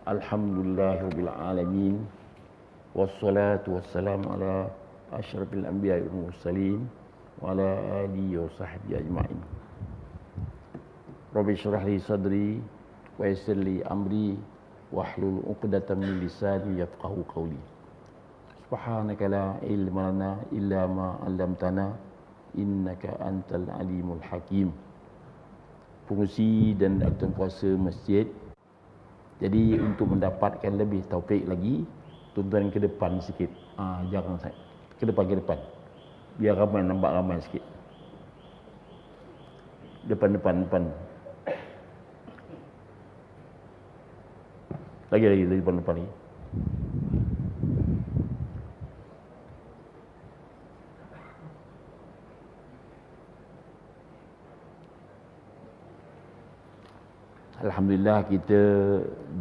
Alhamdulillahirabbil alamin. Wassalatu wassalamu ala asyrafil anbiya'i wal mursalin wa ala alihi wa sahbihi ajma'in. Rabbi shrah li sadri wa yassir li amri wahlul 'uqdatam min lisani yafqahu qawli. Subhanaka la ilma lana illa ma 'allamtana innaka antal alimul hakim. Pengurusi dan aktuan kuasa masjid, jadi untuk mendapatkan lebih taufik lagi, tuan-tuan ke depan sikit. Jangan saya ke depan, biar ramai, nampak ramai sikit. Depan. Lagi depan lagi. Alhamdulillah, kita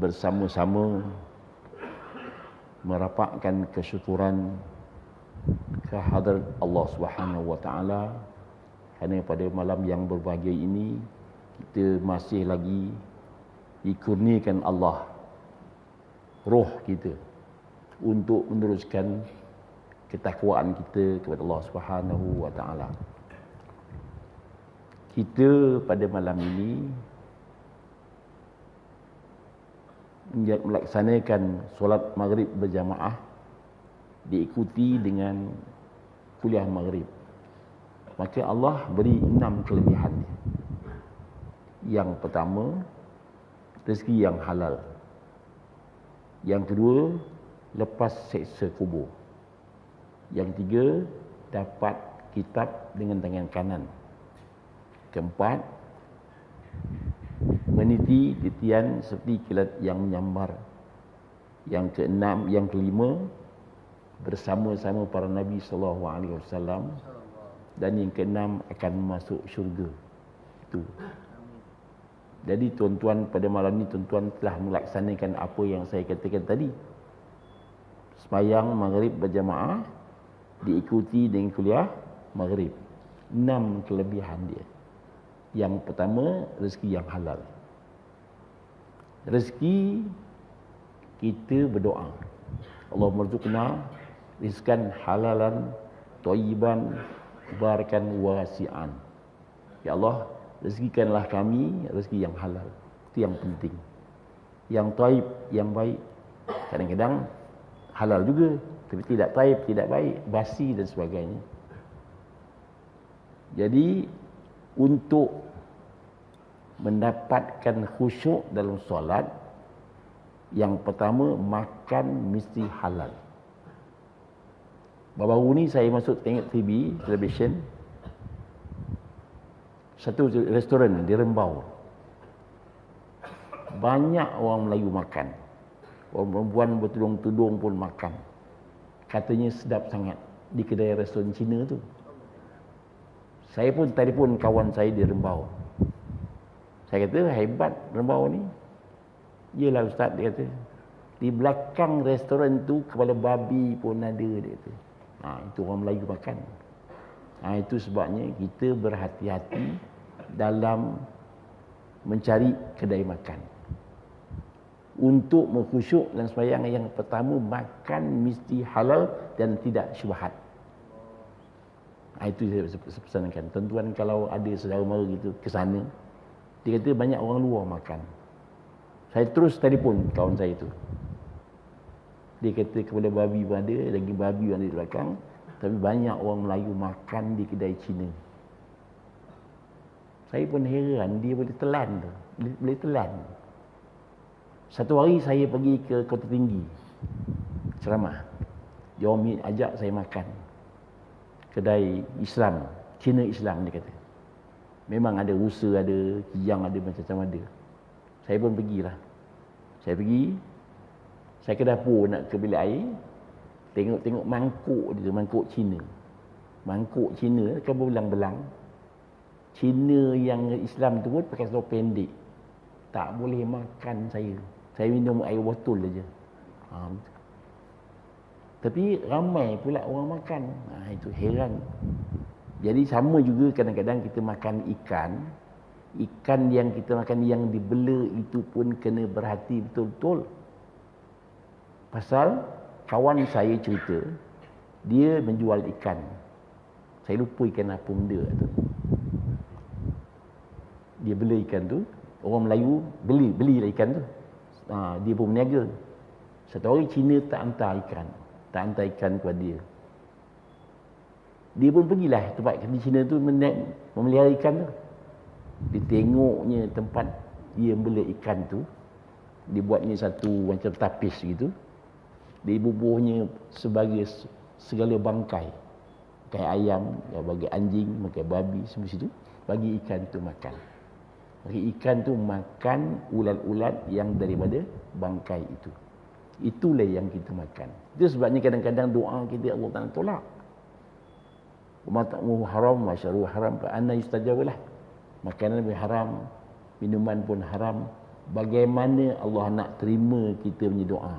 bersama-sama merapatkan kesyukuran kehadrat Allah Subhanahu wa taala kerana pada malam yang berbahagia ini kita masih lagi dikurniakan Allah roh kita untuk meneruskan ketakwaan kita kepada Allah Subhanahu wa taala. Kita pada malam ini melaksanakan solat maghrib berjamaah diikuti dengan kuliah maghrib. Maka Allah beri 6 kelebihan. Yang pertama, rezeki yang halal. Yang kedua, lepas seksa kubur. Yang tiga, dapat kitab dengan tangan kanan. Keempat, meniti titian seperti kilat yang menyambar. Yang keenam, yang kelima, bersama-sama para Nabi SAW. Dan yang keenam, akan masuk syurga. Itu. Jadi tuan-tuan, pada malam ini tuan-tuan telah melaksanakan apa yang saya katakan tadi. Sembahyang maghrib berjamaah diikuti dengan kuliah maghrib. 6 kelebihan dia. Yang pertama, rezeki yang halal. Rezeki kita berdoa, Allahumma rzuqna rizqan halalan thayyiban barakan wasi'an. Ya Allah, rezekikanlah kami rezeki yang halal. Itu yang penting. Yang thayyib, yang baik. Kadang-kadang halal juga, tapi tidak thayyib, tidak baik, basi dan sebagainya. Jadi untuk mendapatkan khusyuk dalam solat, yang pertama, makan mesti halal. Baru-baru ni saya masuk tengok TV, television, satu restoran di Rembau. Banyak orang Melayu makan. Orang perempuan bertudung-tudung pun makan. Katanya sedap sangat di kedai restoran Cina tu. Saya pun telefon kawan saya di Rembau. Saya kata, hebat Rembau ni. Yelah Ustaz, dia kata, di belakang restoran tu kepala babi pun ada, dia kata. Itu orang Melayu makan. Itu sebabnya kita berhati-hati dalam mencari kedai makan. Untuk mengkhusyuk dan sembahyang, yang pertama, makan mesti halal dan tidak syubhat. Itu saya pesankan. Tuan-tuan kalau ada saudara mara gitu ke sana, dia kata banyak orang luar makan. Saya terus telefon kawan saya tu. Dia kata kepada babi pun ada, lagi babi yang ada di belakang. Tapi banyak orang Melayu makan di kedai Cina. Saya pun heran, dia boleh telan tu. Boleh telan. Satu hari saya pergi ke Kota Tinggi, ceramah. Dia orang ajak saya makan. Kedai Islam, Cina Islam dia kata. Memang ada rusa, ada kijang, ada macam-macam ada. Saya pun pergilah. Saya pergi, saya ke dapur nak ke bilik air, tengok mangkuk dia, mangkuk Cina. Mangkuk Cina kan berbelang-belang. Cina yang Islam tu pun pakai seluar pendek. Tak boleh makan saya. Saya minum air botol aja. Tapi ramai pula orang makan. Itu heran. Jadi sama juga kadang-kadang kita makan ikan. Ikan yang kita makan yang dibela itu pun kena berhati betul-betul. Pasal kawan saya cerita, dia menjual ikan. Saya lupa ikan apa benda tu. Dia beli ikan tu, orang Melayu belilah ikan tu. Dia pun berniaga. Satu hari Cina tak hantar ikan kepada dia. Dia pun pergilah tempat di Cina tu memelihara ikan tu. Dia tengoknya tempat dia beli ikan tu, dia buatnya satu macam tapis gitu. Dia bubuhnya sebagai segala bangkai. Bangkai ayam, bagi anjing, bangkai babi, semua situ. Bagi ikan tu makan. Bagi ikan tu makan ulat-ulat yang daripada bangkai itu. Itulah yang kita makan. Itu sebabnya kadang-kadang doa kita Allah Ta'ala tolak. Wa ta'muhu haram wa syarru haram fa anna yustajabulah. Makanan pun haram, minuman pun haram. Bagaimana Allah nak terima kita punya doa?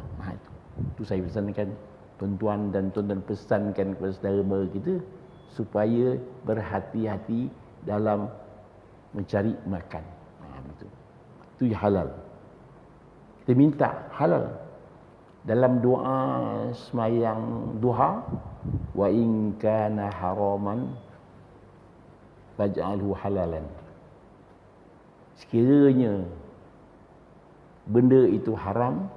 Itu saya pesankan tuan-tuan dan tuan-tuan pesankan kepada saudara-saudara kita supaya berhati-hati dalam mencari makan. Betul. Itu halal. Kita minta halal. Dalam doa semayang duha, wa in kana haraman faj'alhu halalan. Sekiranya benda itu haram,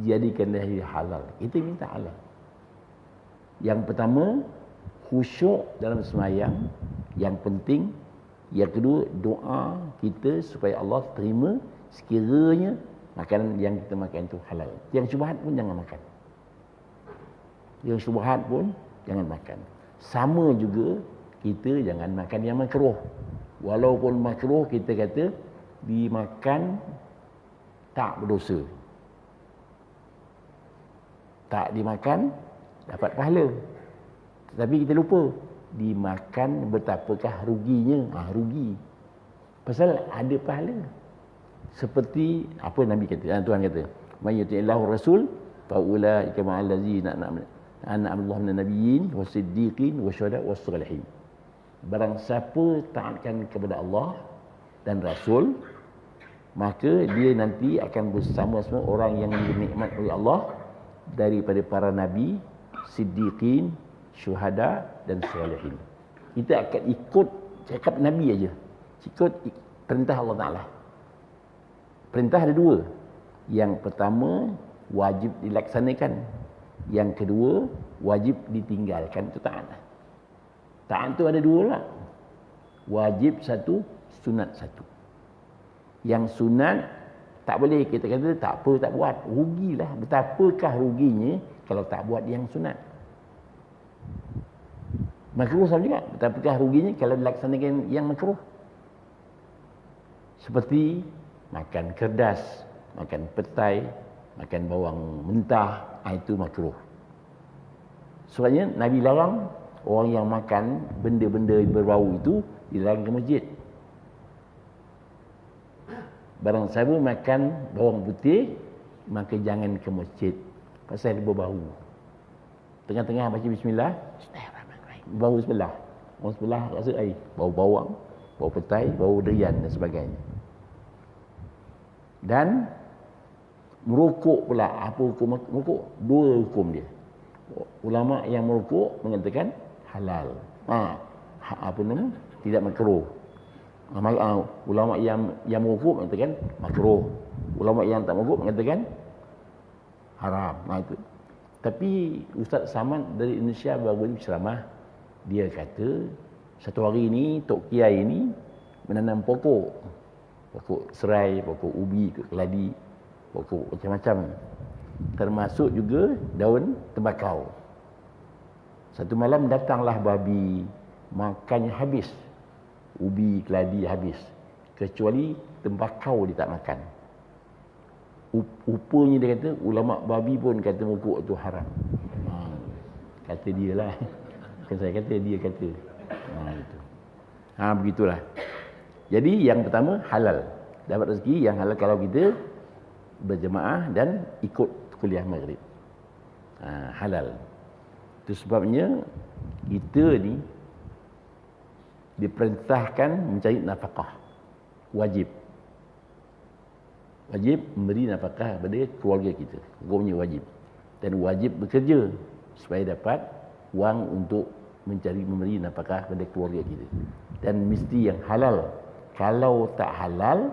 jadikan dia halal. Kita minta halal. Yang pertama, khusyuk dalam semayang. Yang penting. Yang kedua, doa kita supaya Allah terima sekiranya makanan yang kita makan itu halal. Yang syubhat pun jangan makan. Yang syubhat pun jangan makan. Sama juga kita jangan makan yang makruh. Walaupun makruh kita kata dimakan tak berdosa. Tak dimakan dapat pahala. Tetapi kita lupa dimakan betapakah ruginya. Rugi. Pasal ada pahala. Seperti apa Nabi kata, Tuhan kata, "May yuti'illahu rasul fa ulaika ma'al ladzina an'ama Allahu minan nabiyyin wasiddiqin wasyuhada wassalihin." Barang siapa taatkan kepada Allah dan Rasul, maka dia nanti akan bersama-sama orang yang dinikmat oleh Allah daripada para nabi, siddiqin, syuhada dan salihin. Kita akan ikut cakap Nabi aja. Ikut perintah Allah Ta'ala. Perintah ada dua. Yang pertama, wajib dilaksanakan. Yang kedua, wajib ditinggalkan. Itu taat. Taat tu ada dua lah. Wajib satu, sunat satu. Yang sunat, tak boleh kita kata tak apa, tak buat. Rugilah. Betapakah ruginya kalau tak buat yang sunat. Makruh sama juga. Betapakah ruginya kalau dilaksanakan yang makruh. Seperti makan kerdas, makan petai, makan bawang mentah, itu makruh. Sebabnya Nabi larang orang yang makan benda-benda berbau itu dilarang ke masjid. Barang siapa makan bawang putih, maka jangan ke masjid. Pasal dia berbau. Tengah-tengah baca bismillah, bau sebelah. Orang sebelah rasa bau bawang, bau petai, bau durian dan sebagainya. Dan merokok pula, apa hukum merokok? Dua hukum dia. Ulama yang merokok mengatakan halal. Apa nama? Tidak makruh. Ulama yang merokok mengatakan makruh. Ulama yang tak merokok mengatakan haram. Itu. Tapi Ustaz Samad dari Indonesia baru berceramah. Dia kata satu hari ni Tok Kiai ni menanam pokok. Pokok serai, pokok ubi, keladi, pokok macam-macam. Termasuk juga daun tembakau. Satu malam datanglah babi, makannya habis. Ubi, keladi habis. Kecuali tembakau dia tak makan. Rupanya dia kata, ulama babi pun kata merokok itu haram. Kata dia lah. Bukan saya kata, dia kata. Itu. Begitulah. Jadi yang pertama halal. Dapat rezeki yang halal kalau kita berjemaah dan ikut kuliah maghrib. Halal. Itu sebabnya kita ni diperintahkan mencari nafkah. Wajib. Wajib memberi nafkah kepada keluarga kita. Hukumnya wajib. dan wajib bekerja supaya dapat wang untuk memberi nafkah pada keluarga kita. Dan mesti yang halal. Kalau tak halal,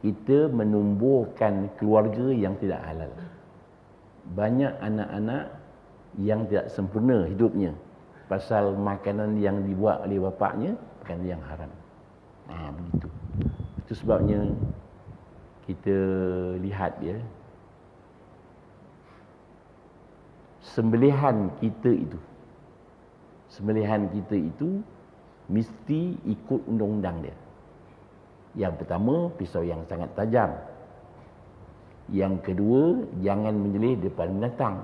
kita menumbuhkan keluarga yang tidak halal. Banyak anak-anak yang tidak sempurna hidupnya pasal makanan yang dibuat oleh bapaknya, makanan yang haram. Begitu. Itu sebabnya kita lihat ya, sembelihan kita itu mesti ikut undang-undang dia. Yang pertama, pisau yang sangat tajam. Yang kedua, jangan menyembelih depan binatang.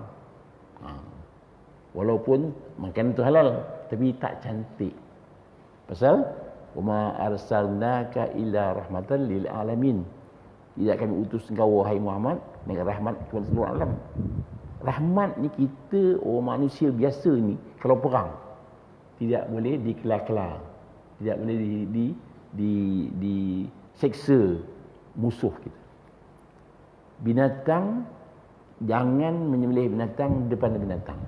Walaupun makanan itu halal, tapi tak cantik. Pasal wama arsalnaka illa rahmatan lil alamin. Tidak kami utus engkau wahai Muhammad dengan rahmat kepada seluruh alam. Rahmat ni kita orang manusia biasa ni kalau perang tidak boleh dikela-kela, tidak boleh diseksa musuh kita. Binatang, jangan menyembelih binatang depan binatang.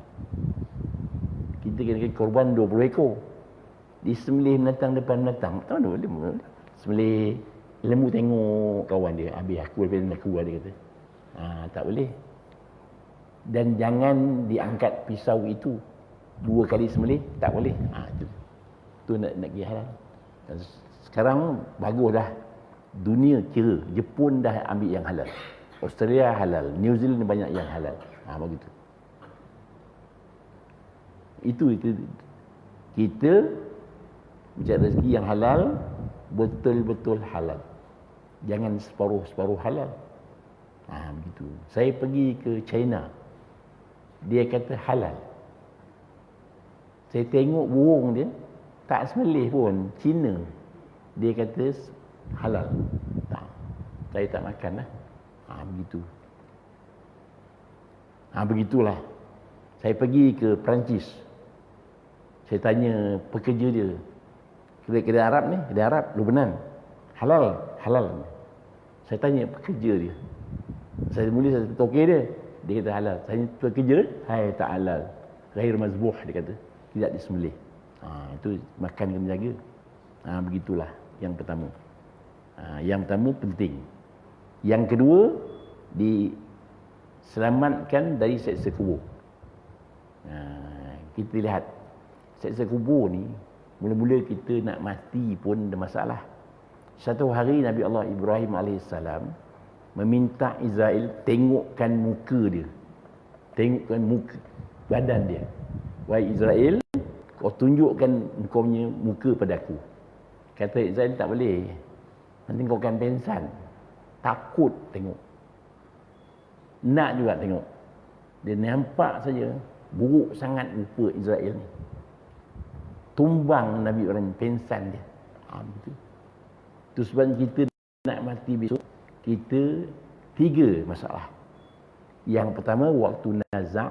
Kita kena korban 20 ekor. Disembelih binatang depan binatang, tak mana boleh. Sembelih lembu tengok kawan dia, habis aku lepas aku dia kata. Tak boleh. Dan jangan diangkat pisau itu 2 kali sembelih, tak boleh. Itu nak pergi halal. Dan sekarang bagus dah. Dunia kira, Jepun dah ambil yang halal. Australia halal, New Zealand banyak yang halal. Begitu. Itu kita mencari rezeki yang halal, betul-betul halal. Jangan separuh-separuh halal. Begitu. Saya pergi ke China, dia kata halal. Saya tengok burung dia, tak sembelih pun, Cina. Dia kata halal. Saya tak makan lah. Begitu. Begitulah. Saya pergi ke Perancis. Saya tanya pekerja dia, kedai Arab ni, kedai Arab, Lebanon, halal? Halal. Saya tanya pekerja dia. Saya tokeh dia. Dia kata halal. Saya tanya pekerja, hai tak halal. Ghair mazbuh, dia kata. Tidak disembelih. Itu makan kena jaga. Begitulah yang pertama. Yang pertama penting. Yang kedua, diselamatkan dari seksa kubur. Kita lihat seksa kubur ni, mula-mula kita nak mati pun ada masalah. Satu hari Nabi Allah Ibrahim AS meminta Israel tengokkan muka dia, tengokkan muka badan dia. Wahai Israel, kau tunjukkan kau punya muka padaku. Kata Israel, tak boleh, nanti kau akan pengsan. Takut tengok, nak juga tengok. Dia nampak saja buruk sangat rupa Israel ni. Tumbang Nabi Ibrahim, pengsan dia. Betul. Itu sebab kita nak mati besok, kita 3 masalah. Yang pertama, waktu nazak.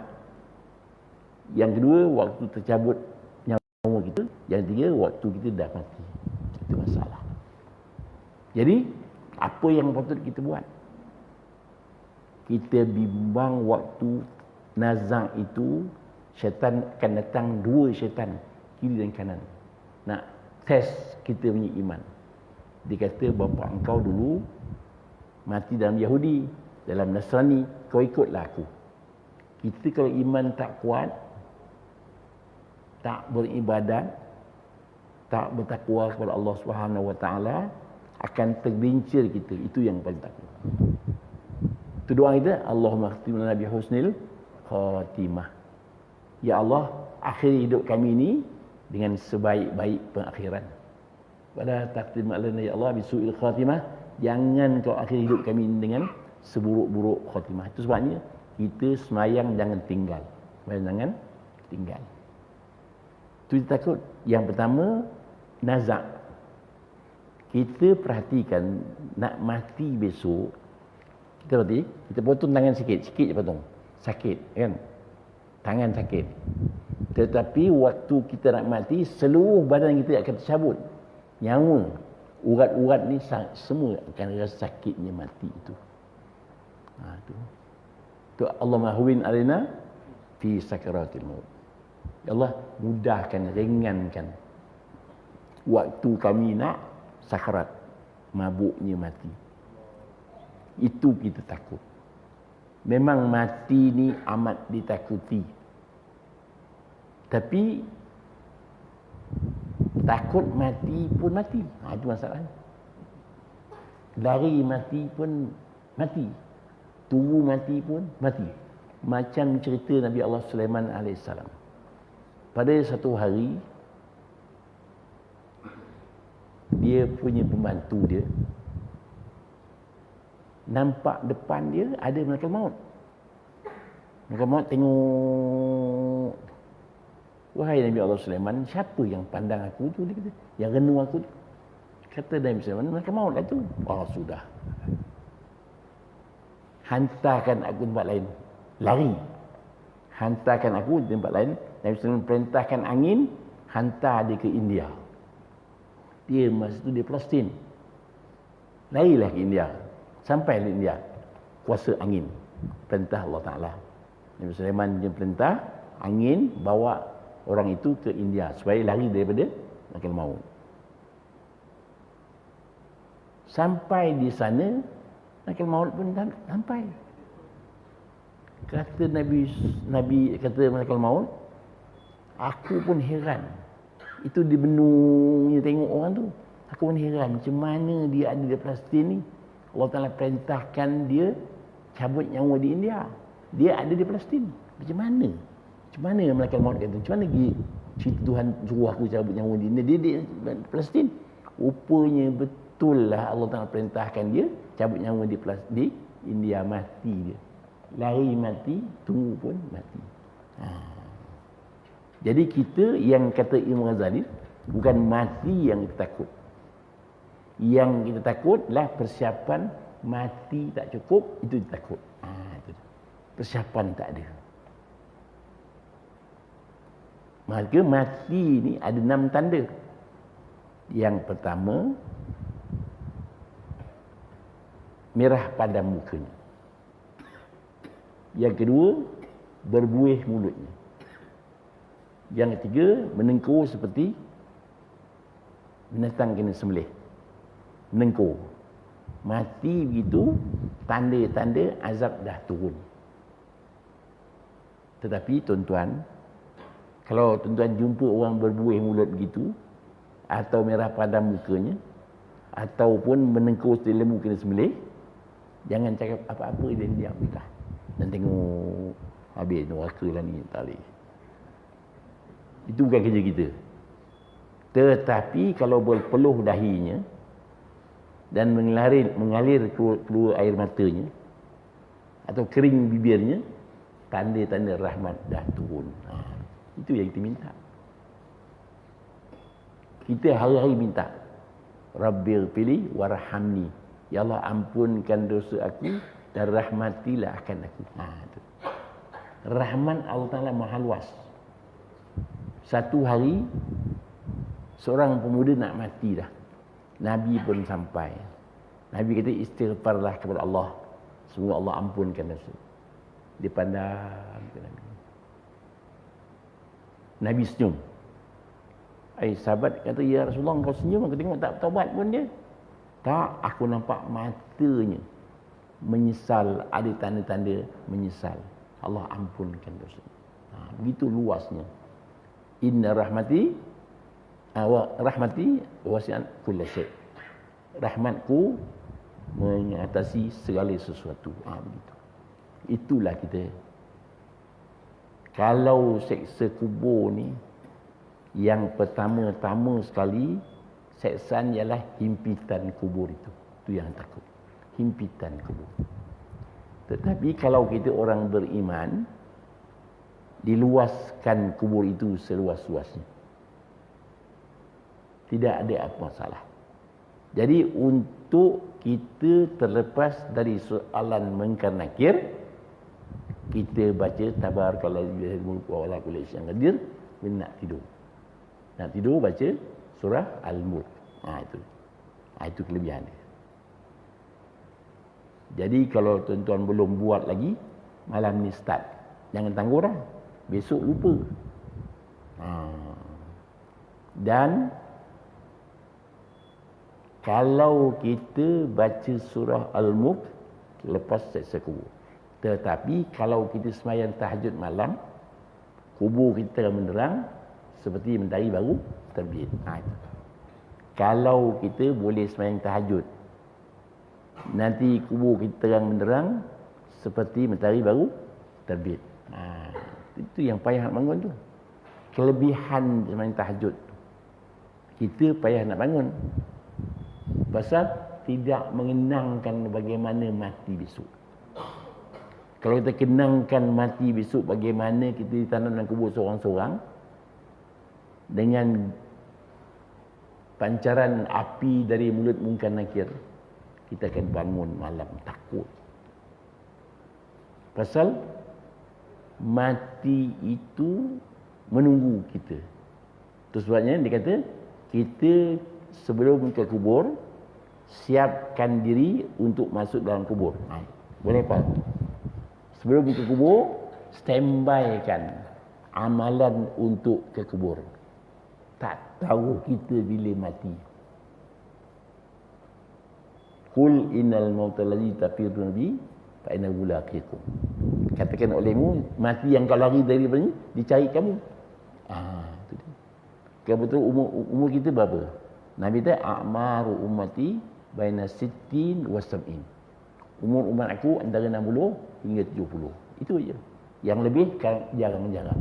Yang kedua, waktu tercabut nyawa kita. Yang ketiga, waktu kita dah mati. Itu masalah. Jadi, apa yang patut kita buat? Kita bimbang waktu nazak itu, syaitan akan datang, 2 syaitan, kiri dan kanan, nak test kita punya iman. Dia kata, bapa engkau dulu mati dalam Yahudi, dalam Nasrani, kau ikutlah aku. Kita kalau iman tak kuat, tak beribadat, tak bertakwa kepada Allah Subhanahu Wa Taala, akan tergelincir kita. Itu yang paling takut. Itu doa kita, Allahumma khtimna bi husnil khatimah. Ya Allah, akhiri hidup kami ini dengan sebaik-baik pengakhiran. Wala taqdim alana ya Allah bisu'il khatimah. Jangan kau akhiri hidup kami dengan seburuk-buruk khatimah. Itu sebabnya kita semayang jangan tinggal. Jangan tinggal. Itu takut. Yang pertama, nazak. Kita perhatikan nak mati besok, kita potong tangan sikit je potong. Sakit kan? Tangan sakit. Tetapi waktu kita nak mati, seluruh badan kita akan tercabut. Nyawa, urat-urat ni semua akan rasa sakitnya mati itu. Itu Tu Allah mahwin alaina fi sakaratil maut. Ya Allah, mudahkan, ringankan waktu kami nak sakarat, mabuknya mati. Itu kita takut. Memang mati ni amat ditakuti. Tapi takut mati pun mati. Itu masalahnya. Lari mati pun mati. Tunggu mati pun mati. Macam cerita Nabi Allah Sulaiman AS. Pada satu hari, dia punya pembantu dia nampak depan dia ada malaikat maut. Malaikat maut tengok, wahai Nabi Allah Sulaiman, siapa yang pandang aku tu? Dia kata, yang renu aku tu. Kata Nabi Sulaiman, malaikat maut lah tu. Oh, sudah. Hantarkan aku tempat lain. Lari. Hantarkan aku di tempat lain. Nabi Sulaiman perintahkan angin, hantar dia ke India. Dia masa tu dia Palestin. Larilah ke India. Sampai di India. Kuasa angin. Perintah Allah Ta'ala. Nabi Sulaiman dia perintah angin bawa orang itu ke India supaya lari daripada malaikat maut. Sampai di sana, malaikat maut pun sampai. Kata Nabi kata malaikat maut, aku pun heran. Itu di benungnya tengok orang tu. Aku pun heran macam mana dia ada di Palestin ni. Allah Ta'ala perintahkan dia cabut nyawa di India. Dia ada di Palestin. Macam mana? Macam mana malaikat maut kata? Macam mana Tuhan suruh aku cabut nyawa di India? Dia di Palestin. Rupanya betul lah Allah Ta'ala perintahkan dia cabut nyawa di India. Mati dia. Lari mati, tunggu pun mati. Jadi kita yang kata Imam Ghazali, bukan mati yang kita takut. Yang kita takutlah persiapan mati tak cukup, itu kita takut. Itu. Persiapan tak ada. Maka mati ni ada 6 tanda. Yang pertama, merah padam mukanya. Yang kedua, berbuih mulutnya. Yang ketiga, menengkur seperti binatang kena sembelih. Menengkur. Mati begitu, tanda-tanda azab dah turun. Tetapi tuan-tuan, kalau tuan-tuan jumpa orang berbuih mulut begitu, atau merah padam mukanya, ataupun menengkur seperti lembu kena sembelih, jangan cakap apa-apa, dia diam dah. Dan tengok, habis neraka lah ni, tak boleh. Itu bukan kerja kita. Tetapi kalau berpeluh dahinya dan mengalir keluar air matanya atau kering bibirnya, tanda-tanda rahmat dah turun. Itu yang kita minta. Kita hari-hari minta, Rabbil pilih warhamni. Ya Allah, ampunkan dosa aku dan rahmatilah akan aku. Rahman Allah Ta'ala maha luas. Satu hari, seorang pemuda nak mati dah. Nabi pun sampai. Nabi kata, istighfarlah kepada Allah. Semoga Allah ampunkan dosa. Dia pandang ke Nabi. Nabi senyum. Sahabat kata, ya Rasulullah, kau senyum, aku tengok tak taubat pun dia. Tak, aku nampak matanya menyesal, ada tanda-tanda menyesal. Allah ampunkan dosa. Begitu luasnya. Inna rahmati wasi'at kulla syai'. Rahmatku mengatasi segala sesuatu. Begitu. Itulah kita. Kalau seksa kubur ni, yang pertama-tama sekali seksaan ialah himpitan kubur itu. Itu yang takut. Himpitan kubur. Tetapi kalau kita orang beriman, diluaskan kubur itu seluas-luasnya. Tidak ada apa masalah. Jadi untuk kita terlepas dari soalan mungkar nakir, kita baca tabarakalladzi mulku wa ala kulli syai'in qadir. Nak tidur. Nak tidur baca surah Al-Mulk. Itu kelebihan dia. Jadi kalau tuan-tuan belum buat lagi, malam ni start. Jangan tangguh dah. Besok lupa. Dan kalau kita baca surah Al-Mulk lepas seksa kubur. Tetapi kalau kita sembahyang tahajud malam, kubur kita menerang seperti mentari baru terbit. Itu. Kalau kita boleh sembahyang tahajud, nanti kubur kita terang menderang seperti mentari baru terbit. Itu yang payah nak bangun tu. Kelebihan sembahyang tahajud tu. Kita payah nak bangun. Pasal tidak mengenangkan bagaimana mati besok. Kalau kita kenangkan mati besok, bagaimana kita ditanam dalam kubur seorang-seorang dengan pancaran api dari mulut Munkar Nakir, kita akan bangun malam takut. Pasal mati itu menunggu kita. Itu sebabnya dia kata, kita sebelum ke kubur, siapkan diri untuk masuk dalam kubur. Boleh apa? Sebelum ke kubur, standby kan amalan untuk ke kubur. Tak tahu kita bila mati. Qul innal mauta allazi tafirruna bi fa innahu laqikum. Katakan olehmu, mati yang kau lari daripada ni dicari kamu. Itu dia. Kebetul umur kita berapa? Nabi kata a'maru ummati baina sittin wa sab'in. Umur umat aku antara 60 hingga 70. Itu aja. Yang lebih jarang-jarang.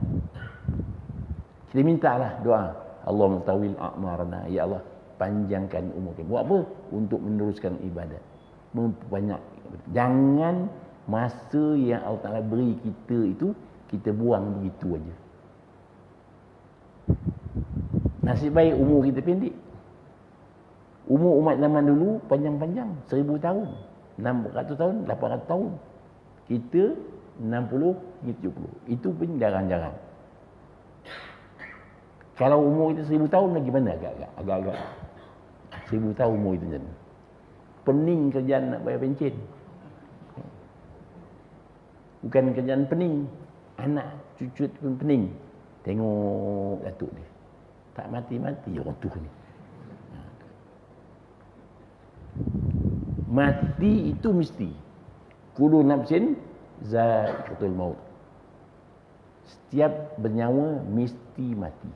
Kita mintalah doa. Allahumma tawil a'marana. Ya Allah, panjangkan umur kita. Buat apa? Untuk meneruskan ibadat. Memperbanyak. Jangan masa yang Allah Ta'ala beri kita itu, kita buang begitu aja. Nasib baik umur kita pendek. Umur umat zaman dulu panjang-panjang. 1000 tahun. 600 tahun, 800 tahun. Kita 60 hingga 70. Itu pun jarang-jarang. Kalau umur kita 1000 tahun lagi mana agak-agak. 1000 tahun umur itu jadi. Pening kerjaan nak bayar pencen. Bukan kerjaan pening. Anak cucut pun pening. Tengok datuk dia. Tak mati-mati orang tu ni. Mati itu mesti. Kullu nafsin za'iqatul maut. Setiap bernyawa mesti mati.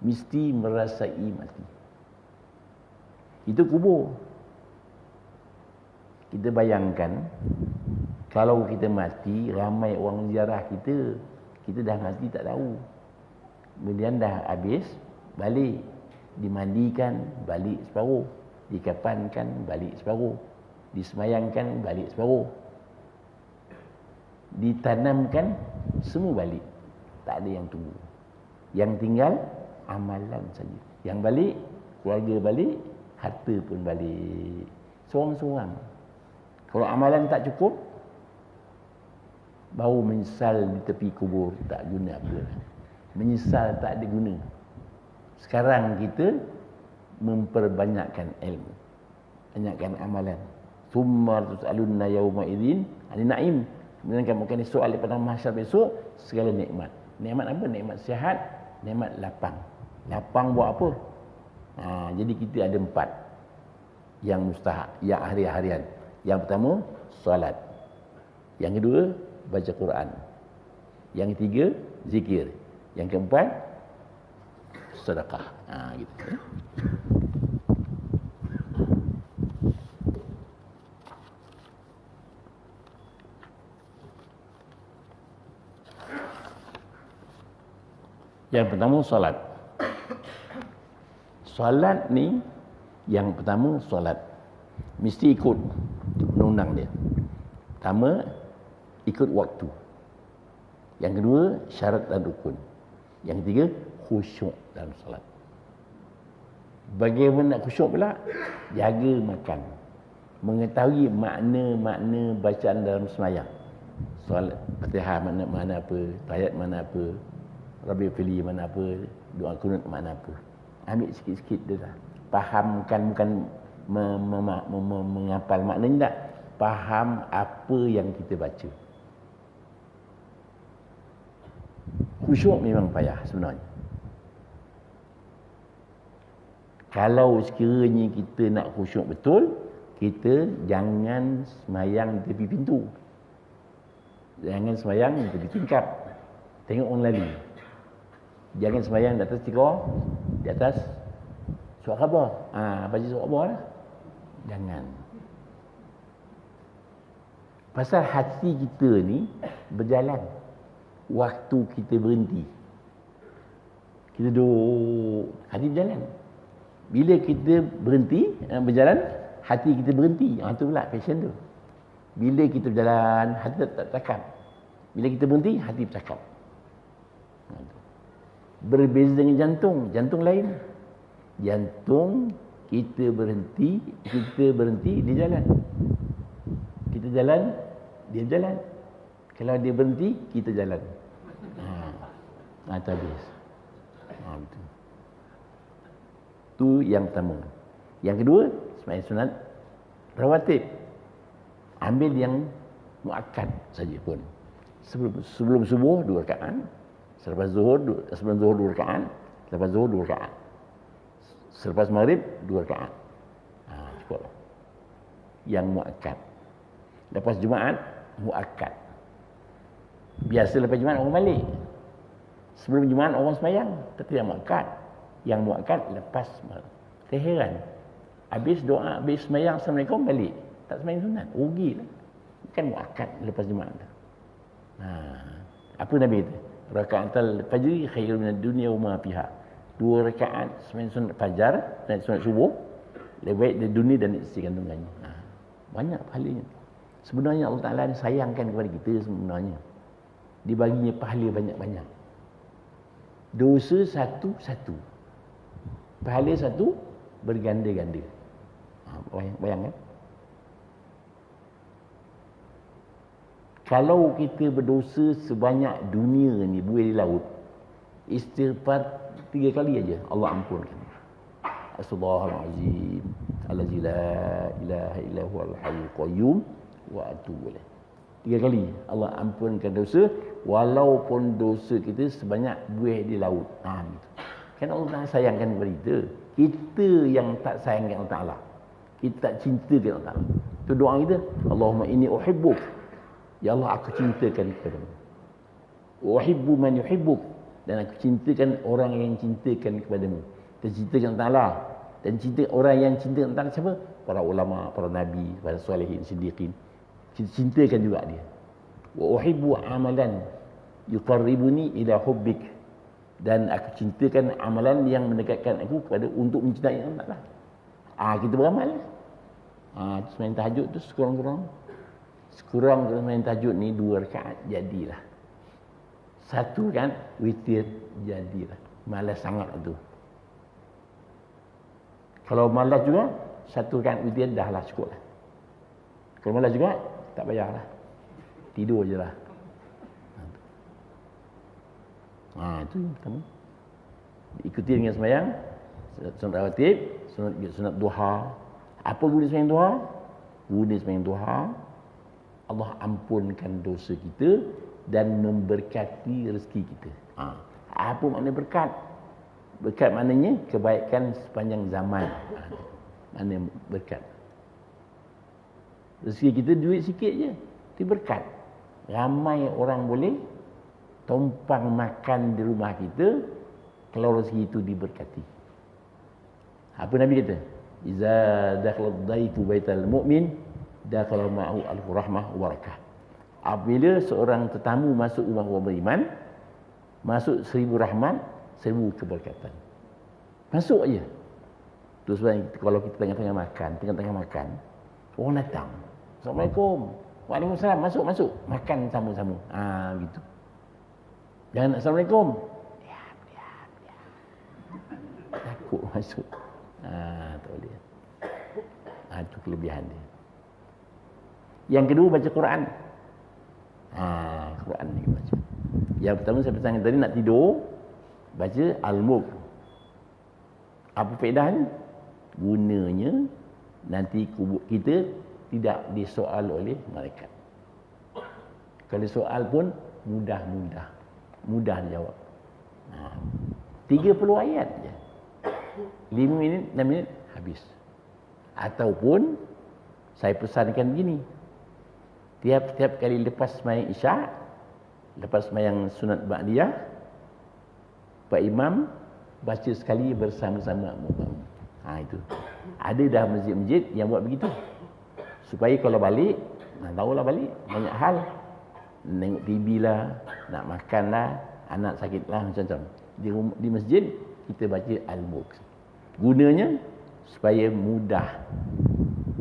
Mesti merasai mati. Itu kubur. Kita bayangkan kalau kita mati, ramai orang ziarah kita. Kita dah mati tak tahu. Kemudian dah habis, balik. Dimandikan, balik separuh. Dikapankan, balik separuh. Disemayangkan, balik separuh. Ditanamkan, semua balik. Tak ada yang tunggu. Yang tinggal, amalan saja. Yang balik, keluarga balik, harta pun balik. Seorang-seorang. Kalau amalan tak cukup, baru menyesal di tepi kubur, tak guna apa. Menyesal tak ada guna. Sekarang kita memperbanyakkan ilmu, banyakkan amalan. Summa tus'alunna yawma idzin 'anil na'im. Kemudian kamu akan soal pada mahsyar besok segala nikmat. Nikmat apa? Nikmat sihat, nikmat lapang. Lapang buat apa? Jadi kita ada 4 yang mustahak, yang hari-harian. Yang pertama, solat. Yang kedua, baca Quran. Yang ketiga, zikir. Yang keempat, sedekah. Gitu. Yang pertama, solat. Solat ni, yang pertama, solat. Mesti ikut undang-undang dia. Pertama, ikut waktu. Yang kedua, syarat dan rukun. Yang ketiga, khusyuk dalam solat. Bagaimana nak khusyuk pula? Jaga makan. Mengetahui makna-makna bacaan dalam sembahyang. Solat Fatihah mana apa, tahiyat mana apa, Rabbi fili mana apa, doa kunut mana apa. Ambil sikit-sikit dia dah. Fahamkan, bukan menghafal maknanya tak. Faham apa yang kita baca. Khusyuk memang payah sebenarnya. Kalau sekiranya kita nak khusyuk betul, kita jangan semayang di tepi pintu. Jangan semayang di tepi tingkap. Tengok orang lalu. Jangan semayang di atas di atas surat khabar. Baca surat khabar lah. Jangan. Pasal hati kita ni berjalan. Waktu kita berhenti. Kita duduk, hati berjalan. Bila kita berhenti, berjalan, hati kita berhenti. Itu pula passion tu. Bila kita berjalan, hati tak cakap. Bila kita berhenti, hati bercakap. Berbeza dengan jantung. Jantung lain. Jantung, kita berhenti, dia jalan. Kita jalan, dia jalan. Kalau dia berhenti, kita jalan. Itu habis. Betul. Itu yang pertama. Yang kedua, sembahyang sunat rawatib. Ambil yang muakkad saja pun. Sebelum subuh 2 rakaat, selepas zuhur sebelum zuhur 2 rakaat, selepas zuhur 2 rakaat. Selepas maghrib 2 rakaat. Cukup. Yang muakkad. Lepas Jumaat muakkad. Biasa lepas Jumaat orang balik. Sebelum Jumaat orang sembahyang, tapi yang muakkad. Yang muakkad lepas maghrib. Saya heran. Habis doa, habis sembahyang Assalamualaikum balik. Tak sembahyang sunat. Rugilah. Kan muakkad lepas Jumaat. Apa Nabi kata? Raka'atul fajri khairun minad dunya wa ma fiha. 2 rakaat sembahyang sunat fajar dan sunat subuh lebih baik dari dunia dan isi kandungannya. Banyak pahalanya. Sebenarnya Allah Ta'ala sayangkan kepada kita sebenarnya. Dibaginya pahala banyak-banyak. Dosa satu-satu. Pahala satu berganda-ganda. Bayangkan. Kalau kita berdosa sebanyak dunia ni buih di laut, istighfar 3 kali aja Allah ampunkan. Astaghfirullahalazim, allazi la ilaha illa huwal hayyul qayyum wa atubu ilaih. 3 kali Allah ampunkan dosa walaupun dosa kita sebanyak buih di laut. Gitu. Kan Allah sayangkan kepada kita. Kita yang tak sayangkan Allah Ta'ala. Kita tak cintakan Allah Ta'ala. Itu doa kita. Allahumma inni uhibbuk. Ya Allah, aku cintakan kepadamu. Uhibbu man yuhibbuk. Dan aku cintakan orang yang cintakan kepadamu. Dan cintakan Allah Ta'ala. Dan cinta orang yang cintakan Allah Ta'ala siapa? Para ulama, para nabi, para salihin, siddiqin. Cintakan juga dia. Wa uhibbu amalan yuqarribuni ila hubbik. Dan aku cintakan amalan yang mendekatkan aku kepada untuk mencintai Allah Ta'ala. Kita beramal. Sembahyang tahajud tu sekurang sembahyang tahajud ni 2 rakaat jadilah. 1 kan witir jadilah. Malas sangat tu. Kalau malas juga 1 rakaat witir dah lah cukup lah. Kalau malas juga tak payahlah. Tidur je lah. Itu yang pertama. Ikuti dengan sembahyang sunat rawatib, sunat duha. Apa guna sembahyang duha? Guna sembahyang duha Allah ampunkan dosa kita dan memberkati rezeki kita. Apa makna berkat? Berkat maknanya kebaikan sepanjang zaman. Mana berkat? Rezeki kita duit sikit je, itu berkat. Ramai orang boleh tumpang makan di rumah kita kalau rezeki itu diberkati. Apa Nabi kata? Iza dakhala dhaifu baital mu'min dakhala ma'hu alfu rahmah wa barakah. Apabila seorang tetamu masuk rumah orang beriman, masuk 1000 rahmat, 1000 keberkatan. Masuk aja. Terus kalau kita tengah-tengah makan, orang datang. Assalamualaikum. Waalaikumsalam. Masuk. Makan sama-sama. Gitu. Jangan Assalamualaikum. Diam. Takut masuk. Tak boleh. Itu kelebihan dia. Yang kedua baca Quran. Quran ni baca. Yang pertama saya pesankan tadi nak tidur, baca Al-Mulk. Apa faedahnya? Gunanya nanti kita tidak disoal oleh malaikat. Kalau soal pun mudah-mudah. Mudah dijawab. 30 ayat je. 5 minit, 6 minit, habis. Ataupun, saya pesankan begini. Tiap-tiap kali lepas sembahyang Isyak, lepas sembahyang sunat Ba'diyah, Pak Imam baca sekali bersama-sama makmum. Itu. Ada dah masjid-masjid yang buat begitu. Supaya kalau balik, tahulah balik, banyak hal. Tengok TV lah, nak makan lah, anak sakit lah, macam-macam. Di masjid, kita baca Al-Mulk. Gunanya, supaya mudah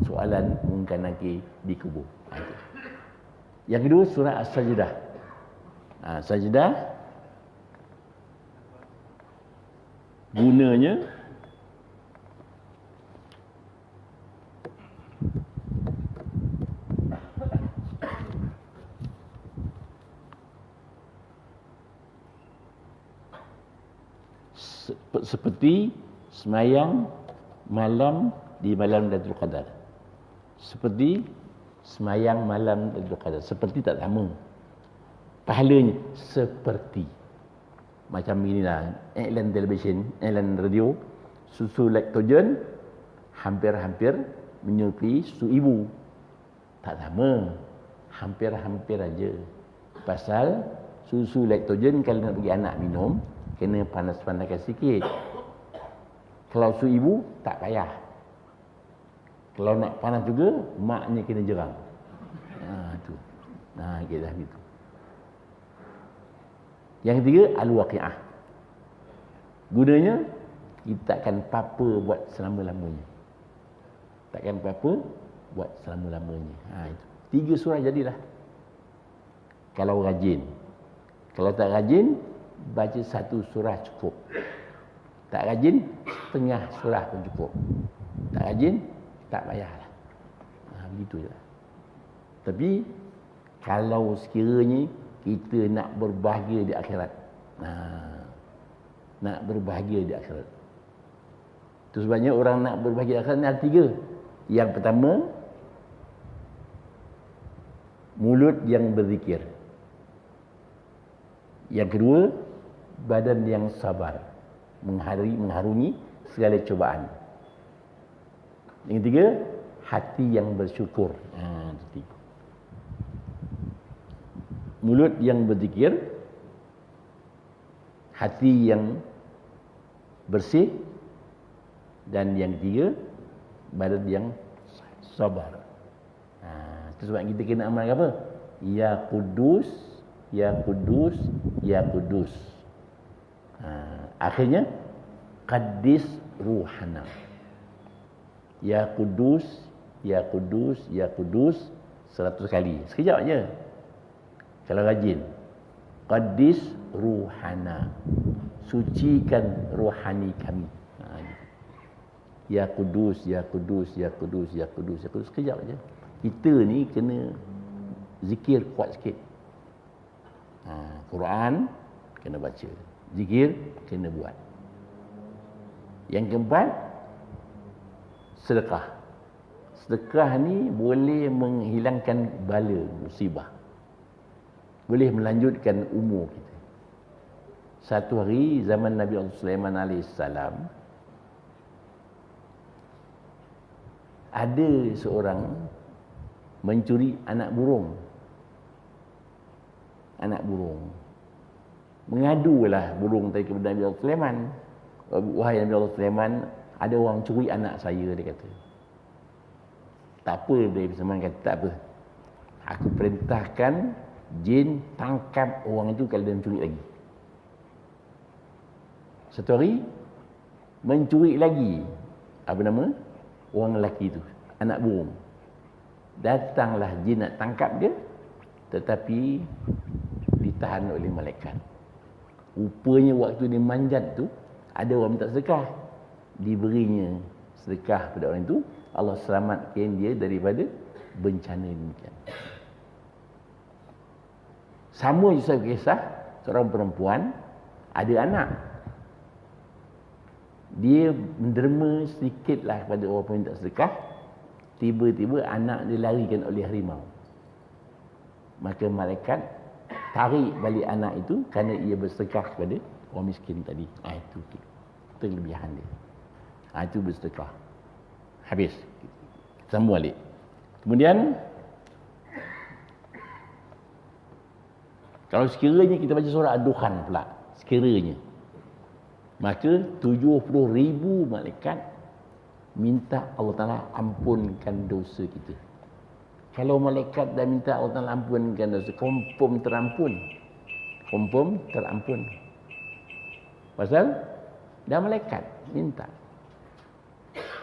soalan mungkin nakir di kubur. Yang kedua, surah As-Sajdah. Sajdah, gunanya seperti semayang malam di malam Lailatul Qadar. Seperti semayang malam Lailatul Qadar. Seperti tak sama. Pahalanya seperti. Macam inilah iklan televisyen, iklan radio, susu laktogen hampir-hampir menyerupai susu ibu. Tak sama. Hampir-hampir aja. Pasal susu laktogen kalau nak bagi anak minum, kena panas-panaskan sikit. Kalau susu ibu, tak payah. Kalau nak panas juga, maknya kena jerang. Tu. Kita gitu. Yang ketiga, Al-Waqi'ah. Gunanya, kita takkan apa-apa buat selama-lamanya. Takkan apa-apa buat selama-lamanya. Itu. 3 surah jadilah. Kalau rajin. Kalau tak rajin, baca 1 surah cukup. Tak rajin, setengah surah pun cukup. Tak rajin, tak payahlah. Begitu je. Tapi, kalau sekiranya kita nak berbahagia di akhirat. Nak berbahagia di akhirat. Itu sebabnya orang nak berbahagia di akhirat ni ada 3. Yang pertama, mulut yang berzikir. Yang kedua, badan yang sabar, mengharungi segala cubaan. Yang ketiga, hati yang bersyukur. Mulut yang berzikir, hati yang bersih, dan yang ketiga, badan yang sabar. Itu sebab kita kena amal apa? Ya Qudus, Ya Qudus, Ya Qudus. Akhirnya, Qaddis ruhana. Ya Qudus, Ya Qudus, Ya Qudus 100 kali. Sekejap aja. Kalau rajin. Qaddis ruhana. Sucikan rohani kami. Ya Qudus, Ya Qudus, Ya Qudus, Ya Qudus, Ya Qudus. Sekejap aja. Kita ni kena zikir kuat sikit. Quran kena baca. Zikir kena buat. Yang keempat, sedekah. Sedekah ni boleh menghilangkan bala, musibah. Boleh melanjutkan umur kita. Satu hari zaman Nabi Sulaiman AS, ada seorang mencuri anak burung. Anak burung. Mengadulah burung tadi kepada Nabi Sulaiman. Wahai Nabi Sulaiman, ada orang curi anak saya, dia kata. Tak apa, Nabi Sulaiman kata, tak apa. Aku perintahkan jin tangkap orang itu kalau dia mencuri lagi. Satu hari, mencuri lagi. Apa nama? Orang lelaki itu. Anak burung. Datanglah jin nak tangkap dia, tetapi ditahan oleh malaikat. Rupanya waktu dia manjat tu, ada orang minta sedekah. Diberinya sedekah pada orang itu, Allah selamatkan dia daripada bencana demikian. Sama je saya kisah, seorang perempuan ada anak. Dia menderma sedikitlah kepada orang yang minta sedekah. Tiba-tiba anak dia larikan oleh harimau. Maka malaikat tarik balik anak itu kerana ia bersedekah kepada orang miskin tadi. Itu kelebihan dia. Itu bersedekah. Habis. Sambung balik. Kemudian kalau sekiranya kita baca surah Ad-Dukhan pula, sekiranya, maka 70,000 malaikat minta Allah Ta'ala ampunkan dosa kita. Kalau malaikat dah minta Allah Ta'ala ampunkan dosa, confirm terampun. Confirm terampun. Pasal dah malaikat minta.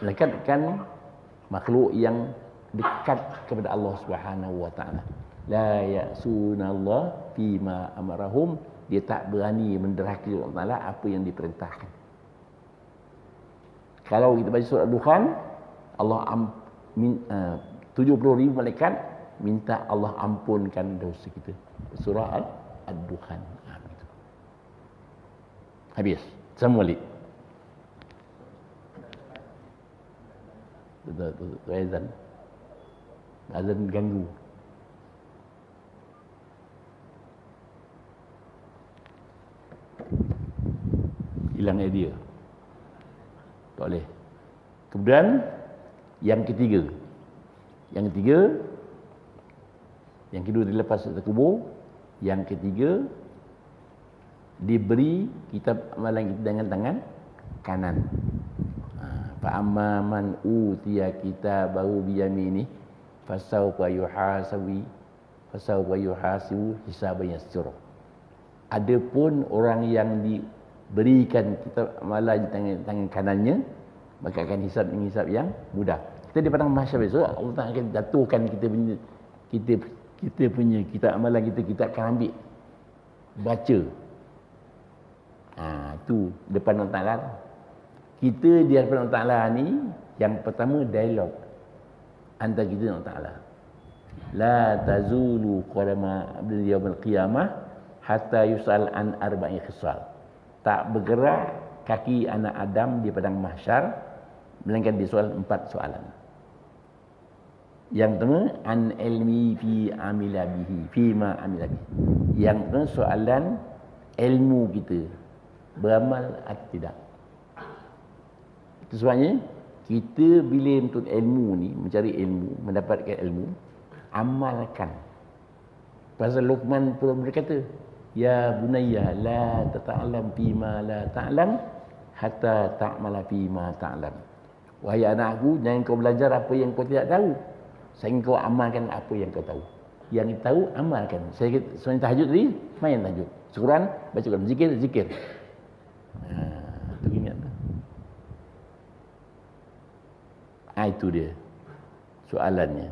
Malaikat kan makhluk yang dekat kepada Allah Subhanahu wa taala. La ya'sunallah fima amarahum, dia tak berani menderhaki Allah Taala apa yang diperintahkan. Kalau kita baca surah Dukhan, Allah 70,000 malaikat minta Allah ampunkan dosa kita. Surah Ad-Dukhan. Habis. Sambung balik. Betul. Azan. Azan ganggu. Hilang idea. Tak boleh. Kemudian yang ketiga. Yang kedua dilepas terkubur. Yang ketiga, diberi kitab amalan kita dengan tangan kanan. Fa amma man utiya kitabahu bi yaminihi fasawfa yuhasibu hisaban yasira. Adapun orang yang diberikan kitab amalan tangan kanannya, maka akan hisab yang mudah. Kita di padang mahsyar besok Allah Taala akan jatuhkan kita punya kitab amalan kita akan ambil baca. Tu depan Allah Taala. Kita di hadapan Allah Taala ni, yang pertama dialog antara kita dengan Allah Taala. La tazulu qadama abdil yaumil qiyamah hatta yus'al an arba'i khisal. Tak bergerak kaki anak Adam di padang mahsyar melainkan disoal 4 soalan. Yang pertama, an ilmi fi amila bihi, fi ma amila bihi. Yang pertama soalan ilmu kita, beramal atau tidak. Itu sebabnya kita bila menuntut ilmu ni, mencari ilmu, mendapatkan ilmu, amalkan. Pasal Luqman pun berkata, ya bunayya la tata'alam fima la ta'lam hatta ta'mala fima ta'lam. Wahai anakku, jangan kau belajar apa yang kau tidak tahu, sehingga kau amalkan apa yang kau tahu. Yang tahu amalkan. Saya selain tahajud tadi, main tahajud. Quran, baca Quran, zikir. Itu ingat. Itu dia soalannya.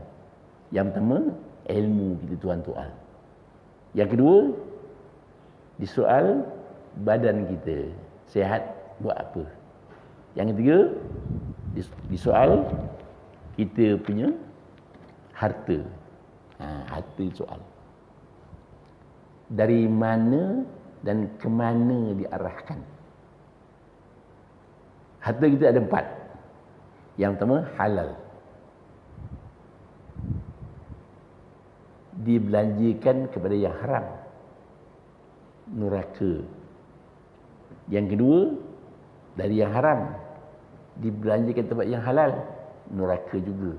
Yang pertama, ilmu kita tuan-tuan. Yang kedua, disoal badan kita sihat buat apa. Yang ketiga, disoal kita punya harta. Harta soal. Dari mana dan ke mana diarahkan. Harta kita ada 4. Yang pertama, halal. Dibelanjakan kepada yang haram, neraka. Yang kedua, dari yang haram dibelanjakan tempat yang halal, neraka juga.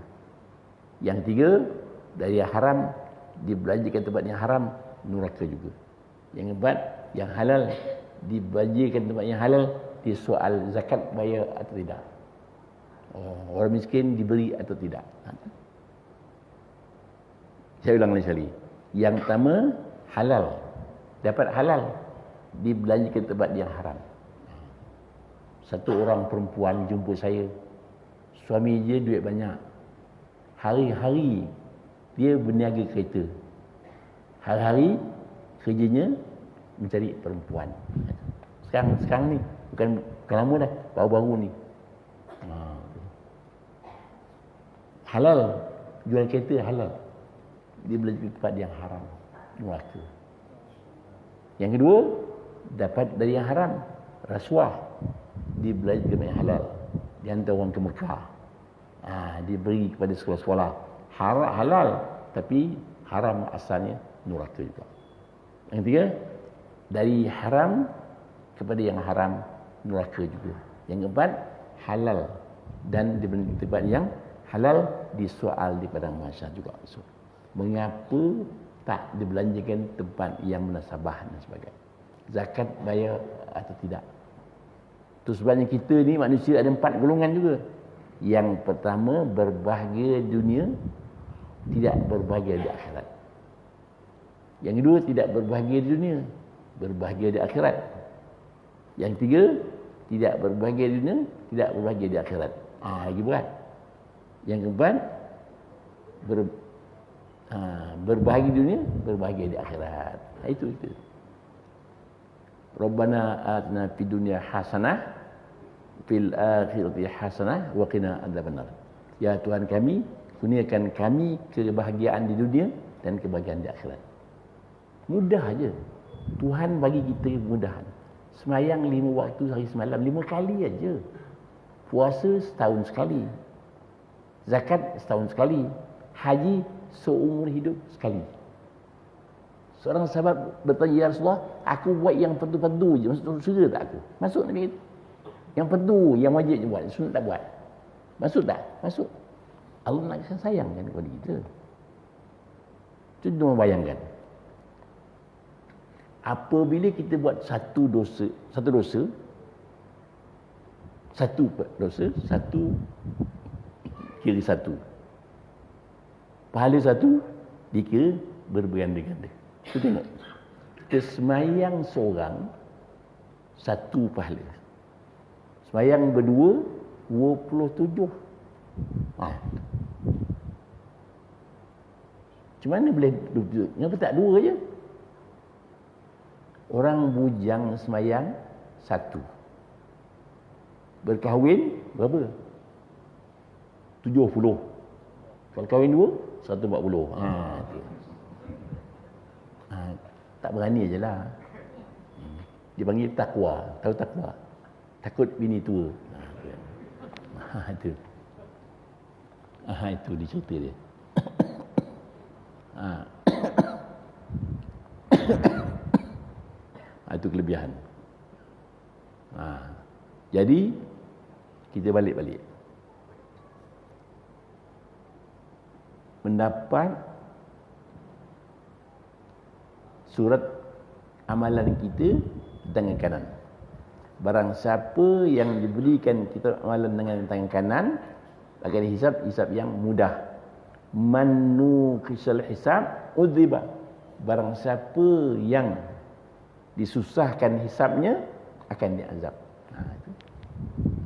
Yang tiga, dari yang haram dibelanjakan tempat yang haram, neraka juga. Yang keempat, yang halal dibelanjakan tempat yang halal, disoal zakat bayar atau tidak. Orang miskin diberi atau tidak. Saya ulang lagi sekali. Yang pertama, halal. Dapat halal, dibelanjakan tempat yang haram. Satu orang perempuan jumpa saya, suami dia duit banyak. Hari-hari dia berniaga kereta. Hari-hari kerjanya mencari perempuan. Sekarang ni, bukan lama dah, baru-baru ni. Halal, jual kereta halal. Dia belajar tempat yang haram, neraka. Yang kedua, dapat dari yang haram, rasuah. Dia belajar tempat yang halal. Dia hantar orang ke Mekah. Diberi kepada sekolah-sekolah. Halal, tapi haram asalnya neraka juga. Yang ketiga, dari haram kepada yang haram, neraka juga. Yang keempat, halal dan di tempat yang halal disoal di padang mahsyar juga. So, mengapa tak dibelanjakan tempat yang munasabah dan sebagainya? Zakat bayar atau tidak? Itu sebabnya kita ni manusia ada 4 golongan juga. Yang pertama, berbahagia dunia, tidak berbahagia di akhirat. Yang kedua, tidak berbahagia di dunia, berbahagia di akhirat. Yang ketiga, tidak berbahagia di dunia, tidak berbahagia di akhirat. Lagi berat. Yang keempat, berbahagia di dunia, berbahagia di akhirat. Itu. Rabbana atina fid dunya hasanah fil akhirati hasanah wa qina adzabannar. Ya Tuhan kami, kurniakan kami kebahagiaan di dunia dan kebahagiaan di akhirat. Mudah aja. Tuhan bagi kita kemudahan. Semayang 5 waktu sehari semalam 5 kali aja. Puasa setahun sekali. Zakat setahun sekali. Haji seumur hidup sekali. Seorang sahabat bertanya, ya Rasulullah, aku buat yang fardu-fardu je, masuk surga tak aku? Masuk Nabi kata. Yang fardu, yang wajib je buat, sunat tak buat. Masuk tak? Masuk. Allah nak sayangkan kepada kita. Itu cuma bayangkan. Apabila kita buat satu dosa, satu kira satu. Pahala satu dikira berganda-ganda. Kita tengok. Kita semayang seorang, satu pahala. Semayang berdua, 27. Macam mana boleh 27? Kenapa tak 2 je? Orang bujang semayang, 1. Berkahwin, berapa? 70. Kalau kahwin 2, 140. Tak berani je lah. Dia panggil takwa. Tahu takwa? Takut bini tua. Itu. Itu dia cerita dia. Itu kelebihan. Jadi kita balik-balik. Mendapat surat amalan kita tangan kanan. Barang siapa yang diberikan kita amalan dengan tangan kanan akan hisab yang mudah. Manu kisal hisab udziba. Barang siapa yang disusahkan hisabnya akan diazab. Itu.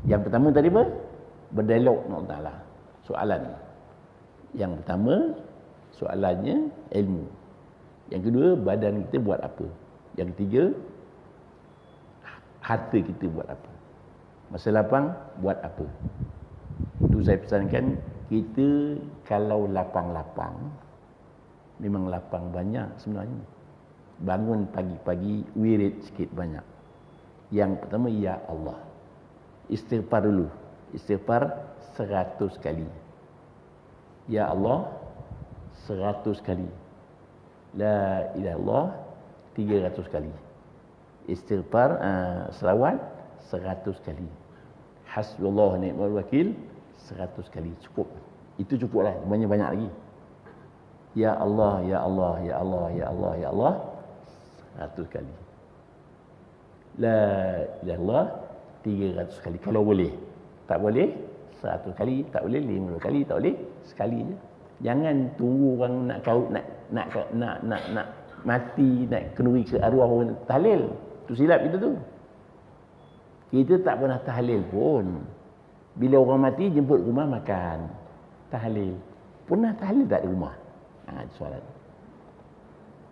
Yang pertama tadi apa? Berdialog dengan Allah Taala. Soalan. Yang pertama soalannya ilmu. Yang kedua, badan kita buat apa? Yang ketiga, harta kita buat apa? Masa lapang buat apa? Itu saya pesankan, kita kalau lapang-lapang, memang lapang banyak sebenarnya. Bangun pagi-pagi, wirid sikit banyak. Yang pertama, ya Allah. Istighfar dulu. Istighfar 100 kali. Ya Allah, 100 kali. La ilaha illallah 300 kali. Istighfar selawat 100 kali. Hasbunallah ni'mal wakil 100 kali. Cukup. Itu cukuplah. Banyak-banyak lagi. Ya Allah, ya Allah, ya Allah, ya Allah, ya Allah 100 kali. La ilaha illallah 300 kali kalau boleh. Tak boleh 100 kali, tak boleh 50 kali, tak boleh sekali je. Jangan tunggu orang nak nak mati, nak kenduri ke arwah orang tahlil. Tu silap kita tu. Kita tak pernah tahlil pun. Bila orang mati jemput rumah makan. Tahlil. Pernah tahlil tak di rumah? Itu soalan.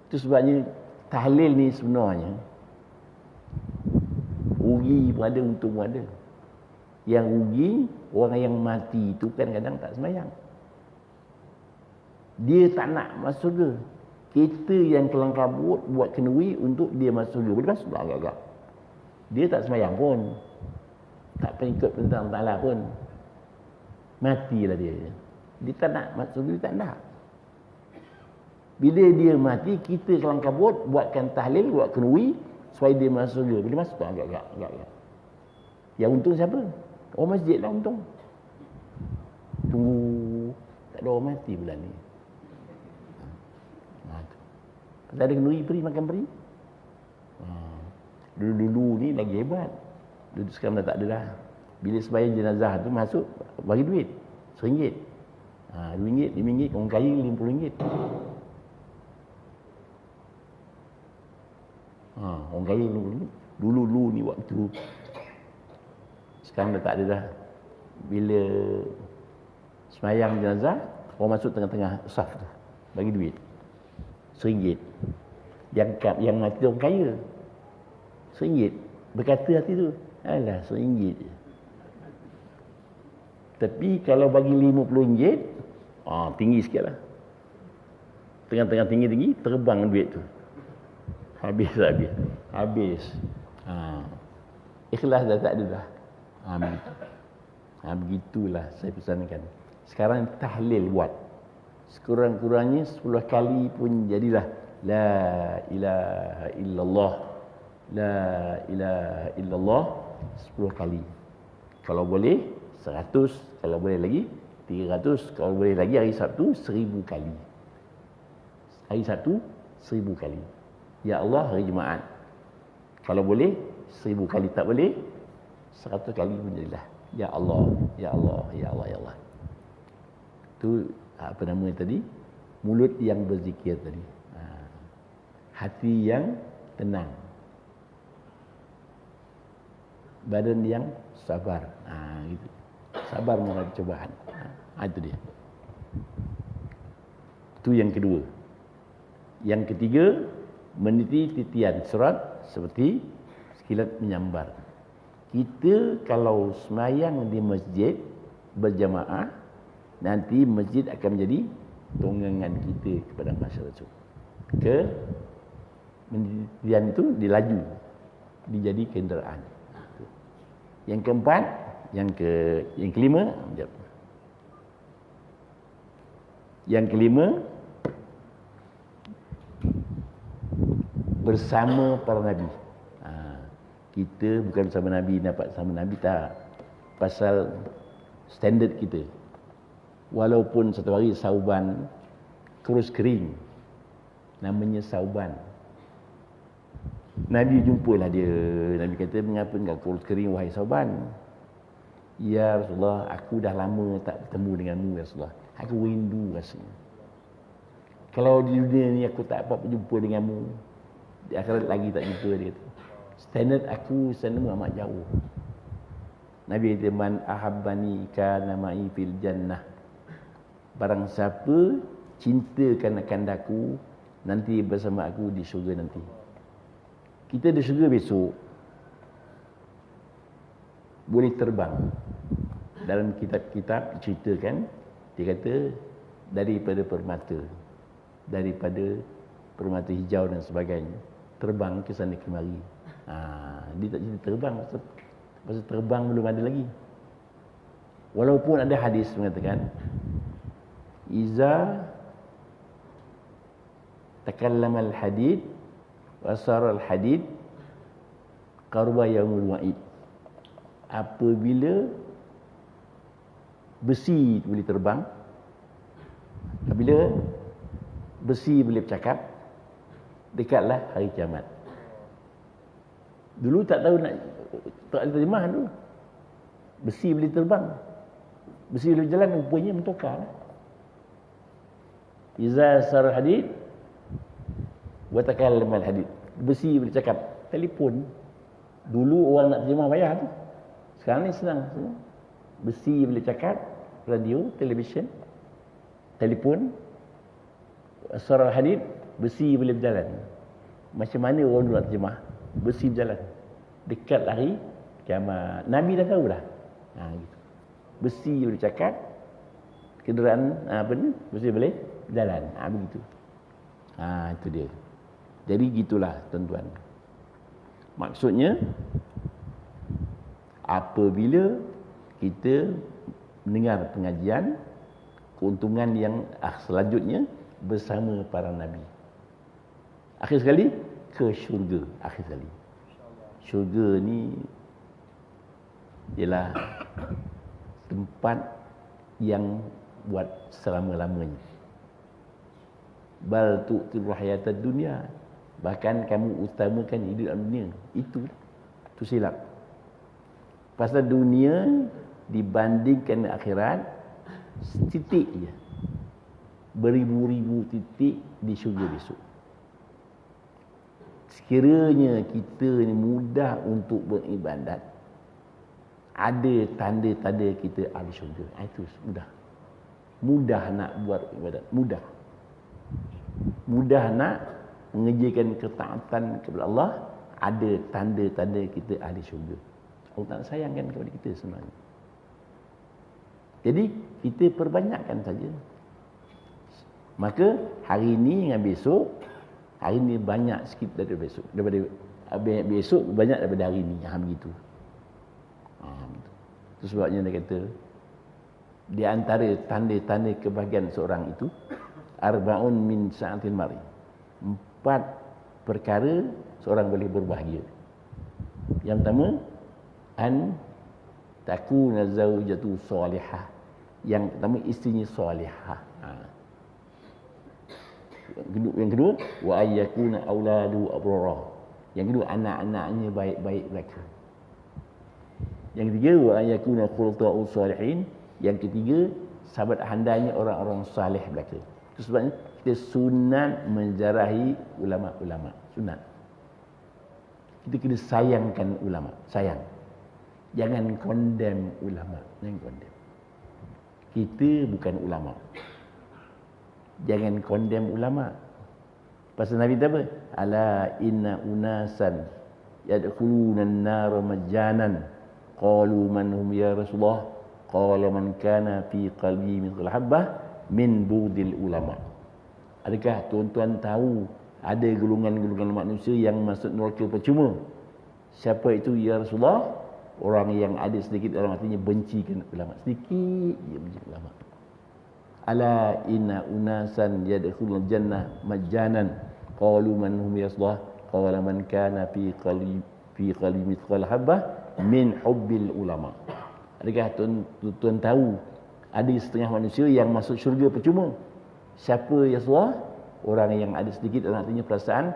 Itu sebabnya tahlil ni sebenarnya rugi pun ada, untung pun ada. Yang rugi orang yang mati tu kadang-kadang tak sembahyang. Dia tak nak masuk surga. Kita yang kelang kabut buat kenduri untuk dia masuk surga. Boleh masuk tak agak-agak. Dia tak sembahyang pun. Tak pengikut perintah Allah Ta'ala pun. Matilah dia. Dia tak nak masuk surga, dia tak nak. Bila dia mati, kita kelang kabut, buatkan tahlil, buatkan ui, supaya dia masuk surga. Bila masuk tu agak-agak. Yang untung siapa? Orang masjid lah untung. Tunggu, tak ada orang mati bulan ni. Pasal ada kenduri peri, makan peri. Dulu-dulu ni lagi hebat. Dulu sekarang dah tak ada dah. Bila sembahyang jenazah tu masuk, bagi duit. RM1. RM2, RM5, orang kaya RM50. Orang kaya RM50. Dulu ni waktu. Sekarang dah tak ada dah. Bila sembahyang jenazah, orang masuk tengah-tengah saf tu. Bagi duit. RM1. Yang mati orang kaya. RM1. Berkata hati tu, alah RM1 je. Tapi kalau bagi RM50, tinggi sikit lah. Tengah-tengah tinggi, terbang duit tu. Habis. Ikhlas dah tak ada dah. Begitulah saya pesankan. Sekarang tahlil buat. Sekurang-kurangnya 10 kali pun jadilah. La ilaha illallah. La ilaha illallah 10 kali. Kalau boleh 100, kalau boleh lagi 300, kalau boleh lagi hari Sabtu 1000 kali. Hari Sabtu 1000 kali. Ya Allah hari Jumaat. Kalau boleh 1000 kali, tak boleh 100 kali pun jadilah. Ya Allah, ya Allah, ya Allah, ya Allah. Itu apa nama tadi? Mulut yang berzikir tadi. Hati yang tenang. Badan yang sabar. Gitu. Sabar menghadapi cobaan. Itu dia. Itu yang kedua. Yang ketiga, meniti titian surat seperti sekilat menyambar. Kita kalau semayang di masjid berjamaah, nanti masjid akan menjadi tonggangan kita kepada masyarakat. Menitian itu dilaju, dijadi kenderaan. Yang keempat, yang kelima, bersama para nabi. Kita bukan bersama nabi, dapat sama nabi tak. Pasal standard kita. Walaupun satu hari Sauban terus kering, namanya Sauban. Nabi jumpalah dia. Nabi kata, mengapa engkau kurus kering wahai Sauban? Ya Rasulullah, aku dah lama tak bertemu denganmu ya Rasulullah. Aku rindu rasanya. Kalau di dunia ni aku tak dapat berjumpa denganmu, di akhirat lagi tak jumpa, dia kata. Standard aku sana amat jauh. Nabi kata, man ahabbani kana ma'i fil jannah. Barang siapa cintakan akan aku, nanti bersama aku di syurga nanti. Kita di syurga besok boleh terbang. Dalam kitab-kitab ceritakan, dia kata daripada permata hijau dan sebagainya, terbang ke sana kemari. Dia tak cerita terbang, pasal terbang belum ada lagi. Walaupun ada hadis mengatakan, iza takallama al-hadid wasara al-hadid qarba yaumul wa'id. Apabila besi boleh terbang, apabila besi boleh bercakap, dekatlah hari kiamat. Dulu tak tahu nak tak ada terjemahan dulu. Besi boleh terbang, besi boleh jalan, rupanya mentokar. Iza sar hadid wa takallam al hadid. Besi boleh cakap, telefon. Dulu orang nak terjemah payah tu. Sekarang ni senang. Besi boleh cakap, radio, televisyen, telefon. Sar hadid, besi boleh berjalan. Macam mana orang dulu nak terjemah? Besi berjalan. Dekat hari kiamat. Nabi dah tahu dah. Gitu. Besi boleh cakap, kenderaan besi boleh jalan. Begitu. Itu dia. Jadi gitulah tuan-tuan. Maksudnya, apabila kita mendengar pengajian, keuntungan yang selanjutnya, bersama para nabi. Akhir sekali ke syurga. Akhir sekali syurga ni ialah tempat yang buat selama-lamanya. Bal tu'til hayatad dunya, bahkan kamu utamakan hidup dalam dunia. Itu silap. Pasal dunia dibandingkan akhirat titik je, beribu-ribu titik di syurga besok. Sekiranya kita ni mudah untuk beribadat, ada tanda-tanda kita ahli syurga. Itu mudah nak buat ibadat, mudah nak mengerjakan ketaatan kepada Allah, ada tanda-tanda kita ahli syurga. Allah tak sayangkan kepada kita sebenarnya. Jadi kita perbanyakkan saja. Maka hari ini dengan besok, hari ini banyak sikit daripada besok, daripada besok banyak daripada hari ini. Begitu. Itu sebabnya dia kata di antara tanda-tanda kebahagiaan seorang itu arba'un min sa'atil mari. 4 perkara seorang boleh berbahagia. Yang pertama, an takuna zaujatu salihah. Yang pertama, isterinya salihah. Yang kedua, wa ayyakuna auladu abrara. Yang kedua, anak-anaknya baik-baik mereka. Yang ketiga, wa ayyakuna khulta'u salihin. Yang ketiga, sahabat handainya orang-orang salih mereka. Itu sebabnya kita sunat menjarahi ulama-ulama. Sunat. Kita kena sayangkan ulama. Sayang. Jangan condemn ulama. Jangan condemn. Kita bukan ulama. Jangan condemn ulama. Pasal Nabi kata apa? Ala inna unasan yadkhuluna an-nar majjanan. Qalu man hum ya Rasulullah? Qala man kana fi qalbi mithqal habbah min budil ulama. Adakah tuan-tuan tahu ada golongan-golongan manusia yang masuk neraka percuma? Siapa itu ya Rasulullah? Orang yang ada sedikit dalam hatinya bencikan ulama. Sedikit dia benci ulama. Ala inna unasan yadkhulul jannah majjanan. Qalu man hum ya Rasulullah? Qala man kana fi qalbi mithqal habbah min hubbil ulama. Adakah tuan tahu ada setengah manusia yang masuk syurga percuma? Siapa ya Rasulullah? Orang yang ada sedikit dalam hatinya perasaan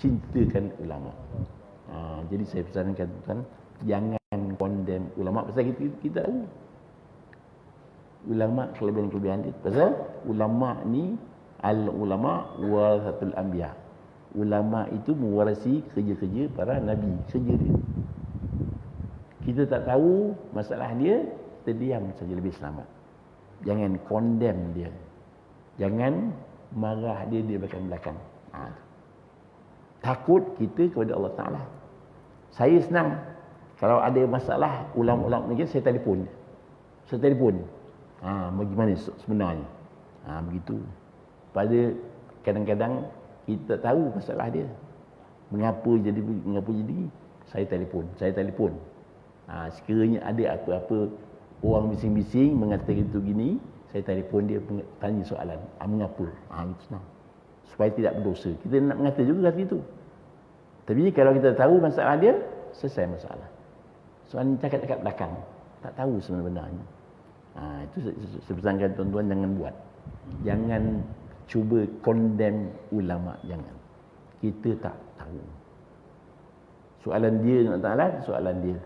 cintakan ulama. Jadi saya pesankan tuan, jangan condemn ulama. Pasal kita tahu ulama kelebihan-kelebihan dia. Pasal ulama ni al-ulama warasatul anbiya. Ulama itu mewarisi kerja-kerja para nabi, kerja dia. Kita tak tahu masalah dia, kita diam saja lebih selamat. Jangan condemn dia. Jangan marah dia di belakang-belakang. Takut kita kepada Allah Ta'ala. Saya senang. Kalau ada masalah ulama-ulama ni, saya telefon. Bagaimana sebenarnya? Begitu. Pada kadang-kadang kita tak tahu masalah dia. Mengapa jadi, saya telefon. Sekiranya ada apa-apa orang bising-bising mengatakan itu gini, saya telefon dia, tanya soalan. Mengapa? Itu senang. Supaya tidak berdosa. Kita nak mengata juga kata itu. Tapi kalau kita tahu masalah dia, selesai masalah. Soalan cakap-cakap belakang. Tak tahu sebenarnya. Itu saya pesankan tuan-tuan, jangan buat. Jangan cuba condemn ulama. Jangan. Kita tak tahu. Soalan dia, soalan dia.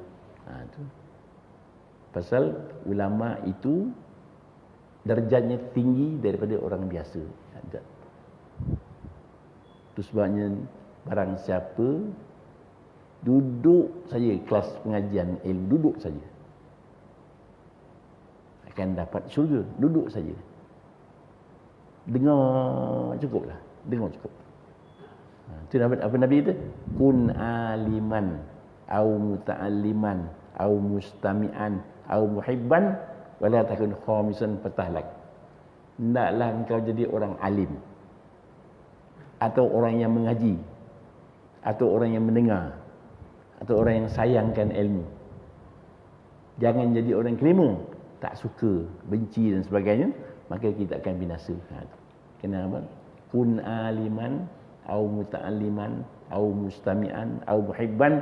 Itu. Pasal ulama itu darjatnya tinggi daripada orang biasa. Itu sebabnya barang siapa duduk saja kelas pengajian ilmu, duduk saja, akan dapat syurga. Duduk saja, dengar cukuplah, dengar cukup. Itu apa Nabi kata? Kun aliman au muta'alliman au mustami'an au muhibban wala takun khamisan fatahlak. Hendaklah engkau jadi orang alim, atau orang yang mengaji, atau orang yang mendengar, atau orang yang sayangkan ilmu. Jangan jadi orang kelima, tak suka, benci dan sebagainya, maka kita akan binasa. Kena apa? Kun aliman au muta'alliman au mustami'an au muhibban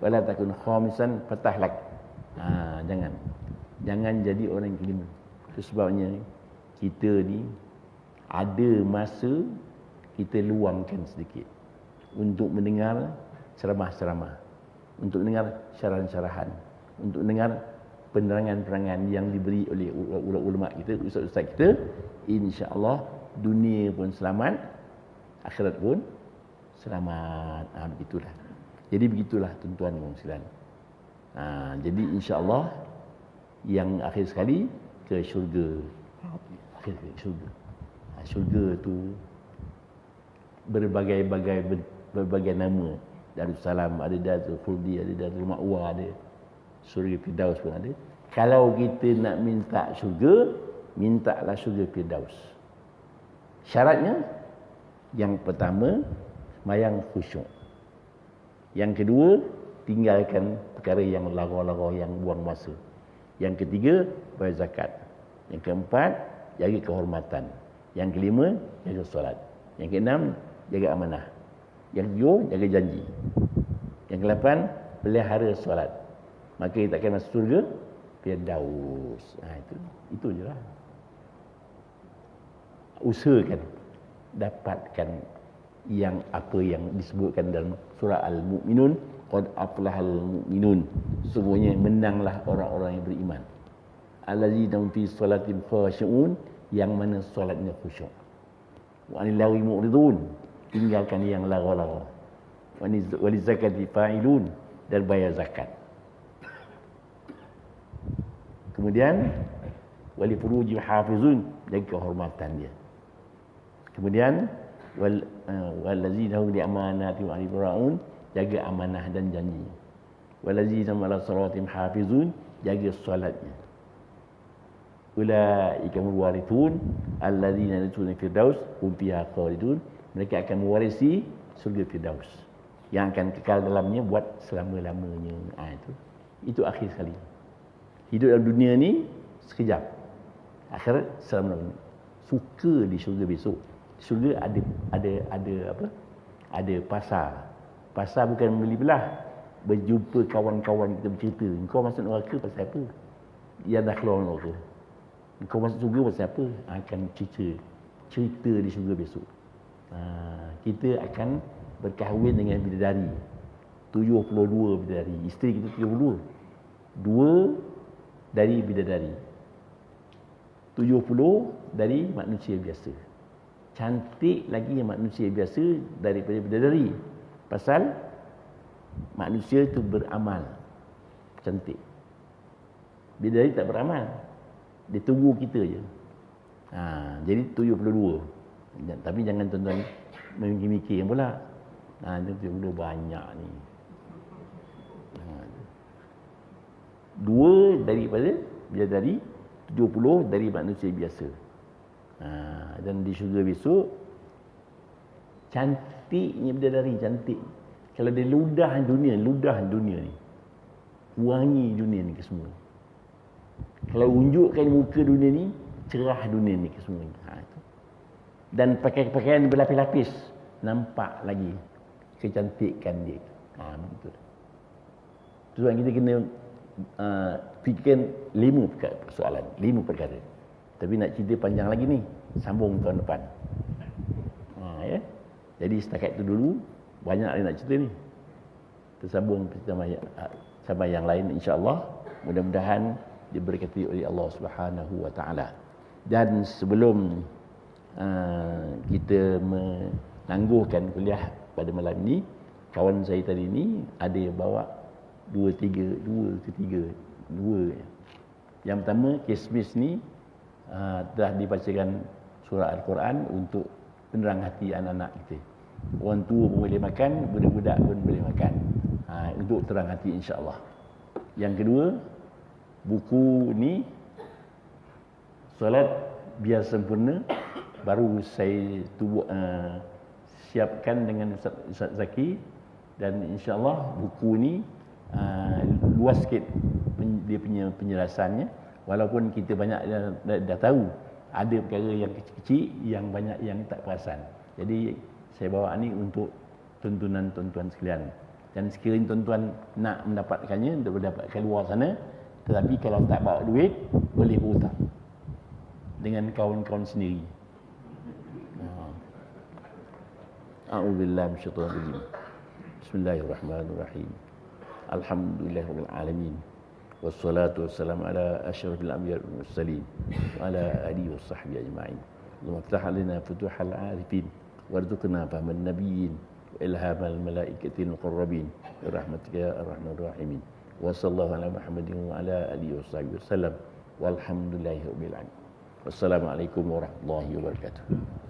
wala takun khamisan fatahlak. Jangan jadi orang yang kelima. Itu sebabnya kita ni ada masa kita luangkan sedikit untuk mendengar ceramah-ceramah, untuk mendengar syarahan-syarahan, untuk mendengar penerangan-penerangan yang diberi oleh ulama kita, ustaz-ustaz kita. Insya-Allah dunia pun selamat, akhirat pun selamat. Begitulah. Jadi begitulah tuan-tuan dan puan-puan. Jadi insya-Allah yang akhir sekali ke syurga. Akhir ke syurga. Syurga tu berbagai nama. Darussalam ada, Darul Khuldi ada, Darul Ma'wa ada, Syurga Firdaus pun ada. Kalau kita nak minta syurga, mintalah syurga Firdaus. Syaratnya yang pertama sembahyang khusyuk. Yang kedua, tinggalkan perkara yang lara-lara, yang buang masa. Yang ketiga, bayar zakat. Yang keempat, jaga kehormatan. Yang kelima, jaga solat. Yang keenam, jaga amanah. Yang ketujuh, jaga janji. Yang ke-8, pelihara solat. Maka kita akan masuk surga Firdaus. Itu je lah. Usahakan dapatkan yang apa yang disebutkan dalam surah Al-Mu'minun, qad aflahal mu'minun, sesungguhnya menanglah orang-orang yang beriman. Allazina fi sholatim khashi'un, yang mana solatnya khusyuk. Wa anil lagwi mu'ridun, tinggalkan yang lara-lara. Wa lizakati fa'ilun, dan bayar zakat. Kemudian wali furuji hafizun, jaga kehormatan dia. Kemudian wallazina hum li amanati wa ibra'un, jaga amanah dan janji. Wallazina ala salatim hafizun, jaga solatnya. Ulaika warithun allazina yadkhuluna firdaus hum fiha khalidun, mereka akan mewarisi surga Firdaus yang akan kekal dalamnya buat selama-lamanya. Itu akhir sekali. Hidup dalam dunia ni sekejap, akhirat selama-lamanya. Suka di syurga besok. Syurga ada apa? Ada pasar. Pasar bukan membeli belah. Berjumpa kawan-kawan kita bercerita. Engkau masuk neraka pasal apa? Dia dah keluar neraka. Engkau masuk syurga pasal apa? Akan cerita di syurga besok. Kita akan berkahwin dengan bidadari. 72 bidadari. Isteri kita 72. 2 dari bidadari. 70 dari manusia biasa. Cantik lagi yang manusia biasa daripada bidadari. Pasal manusia itu beramal. Cantik. Bidadari tak beramal. Dia tunggu kita je. Jadi 72. Tapi jangan tuan-tuan memikir yang pula. Dia 72 banyak ni. 2 daripada bidadari, 70 dari manusia biasa. Dan di syurga besok, cantiknya bidadari, cantik. Kalau dia ludah dunia ni, wangi dunia ni ke semua. Kalau unjukkan muka dunia ni, cerah dunia ni ke semua. Dan pakaian berlapis-lapis, nampak lagi kecantikan dia. Betul. Sebab kita kena fikirkan 5 persoalan, 5 perkara. Tapi nak cerita panjang lagi ni, sambung tahun depan. Ya. Jadi setakat itu dulu, banyak lagi nak cerita ni. Tersambung sama yang lain insya-Allah. Mudah-mudahan diberkati oleh Allah Subhanahu wa taala. Dan sebelum kita menangguhkan kuliah pada malam ini, kawan saya tadi ni ada yang bawa 2 ke 3. Yang pertama, Kismis ni telah dibacakan surah Al-Quran untuk penerang hati anak-anak kita. Orang tua pun boleh makan, budak-budak pun boleh makan. Untuk terang hati insya-Allah. Yang kedua, buku ni solat biar sempurna baru saya siapkan dengan Ustaz Zaki, dan insya-Allah buku ni luas sikit dia punya penjelasannya, walaupun kita banyak dah tahu ada perkara yang kecil-kecil yang banyak yang tak perasan. Jadi saya bawa ni untuk tuan-tuan sekalian. Dan sekiranya tuan-tuan nak mendapatkannya, mendapatkan luar sana, tetapi kalau tak bawa duit, boleh berhutang dengan kawan-kawan sendiri. A'udzubillahi minasyaitonir rajim. Bismillahirrahmanirrahim. Alhamdulillahirabbil alamin. Wassalatu wassalamu ala asyrafil anbiya'i wal mursalin wa ala alihi washabbihi ajma'in. Allahumma iftah 'alaina futuhal 'arifin warzuqna fahman nabiyyin wa ilhamal malaikatil muqarrabin bi rahmatika ya arhamar rahimin. Wa sallallahu ala Muhammadin wa ala alihi washabbihi wasallam. Walhamdulillahirabbil alamin. Wassalamualaikum warahmatullahi wabarakatuh.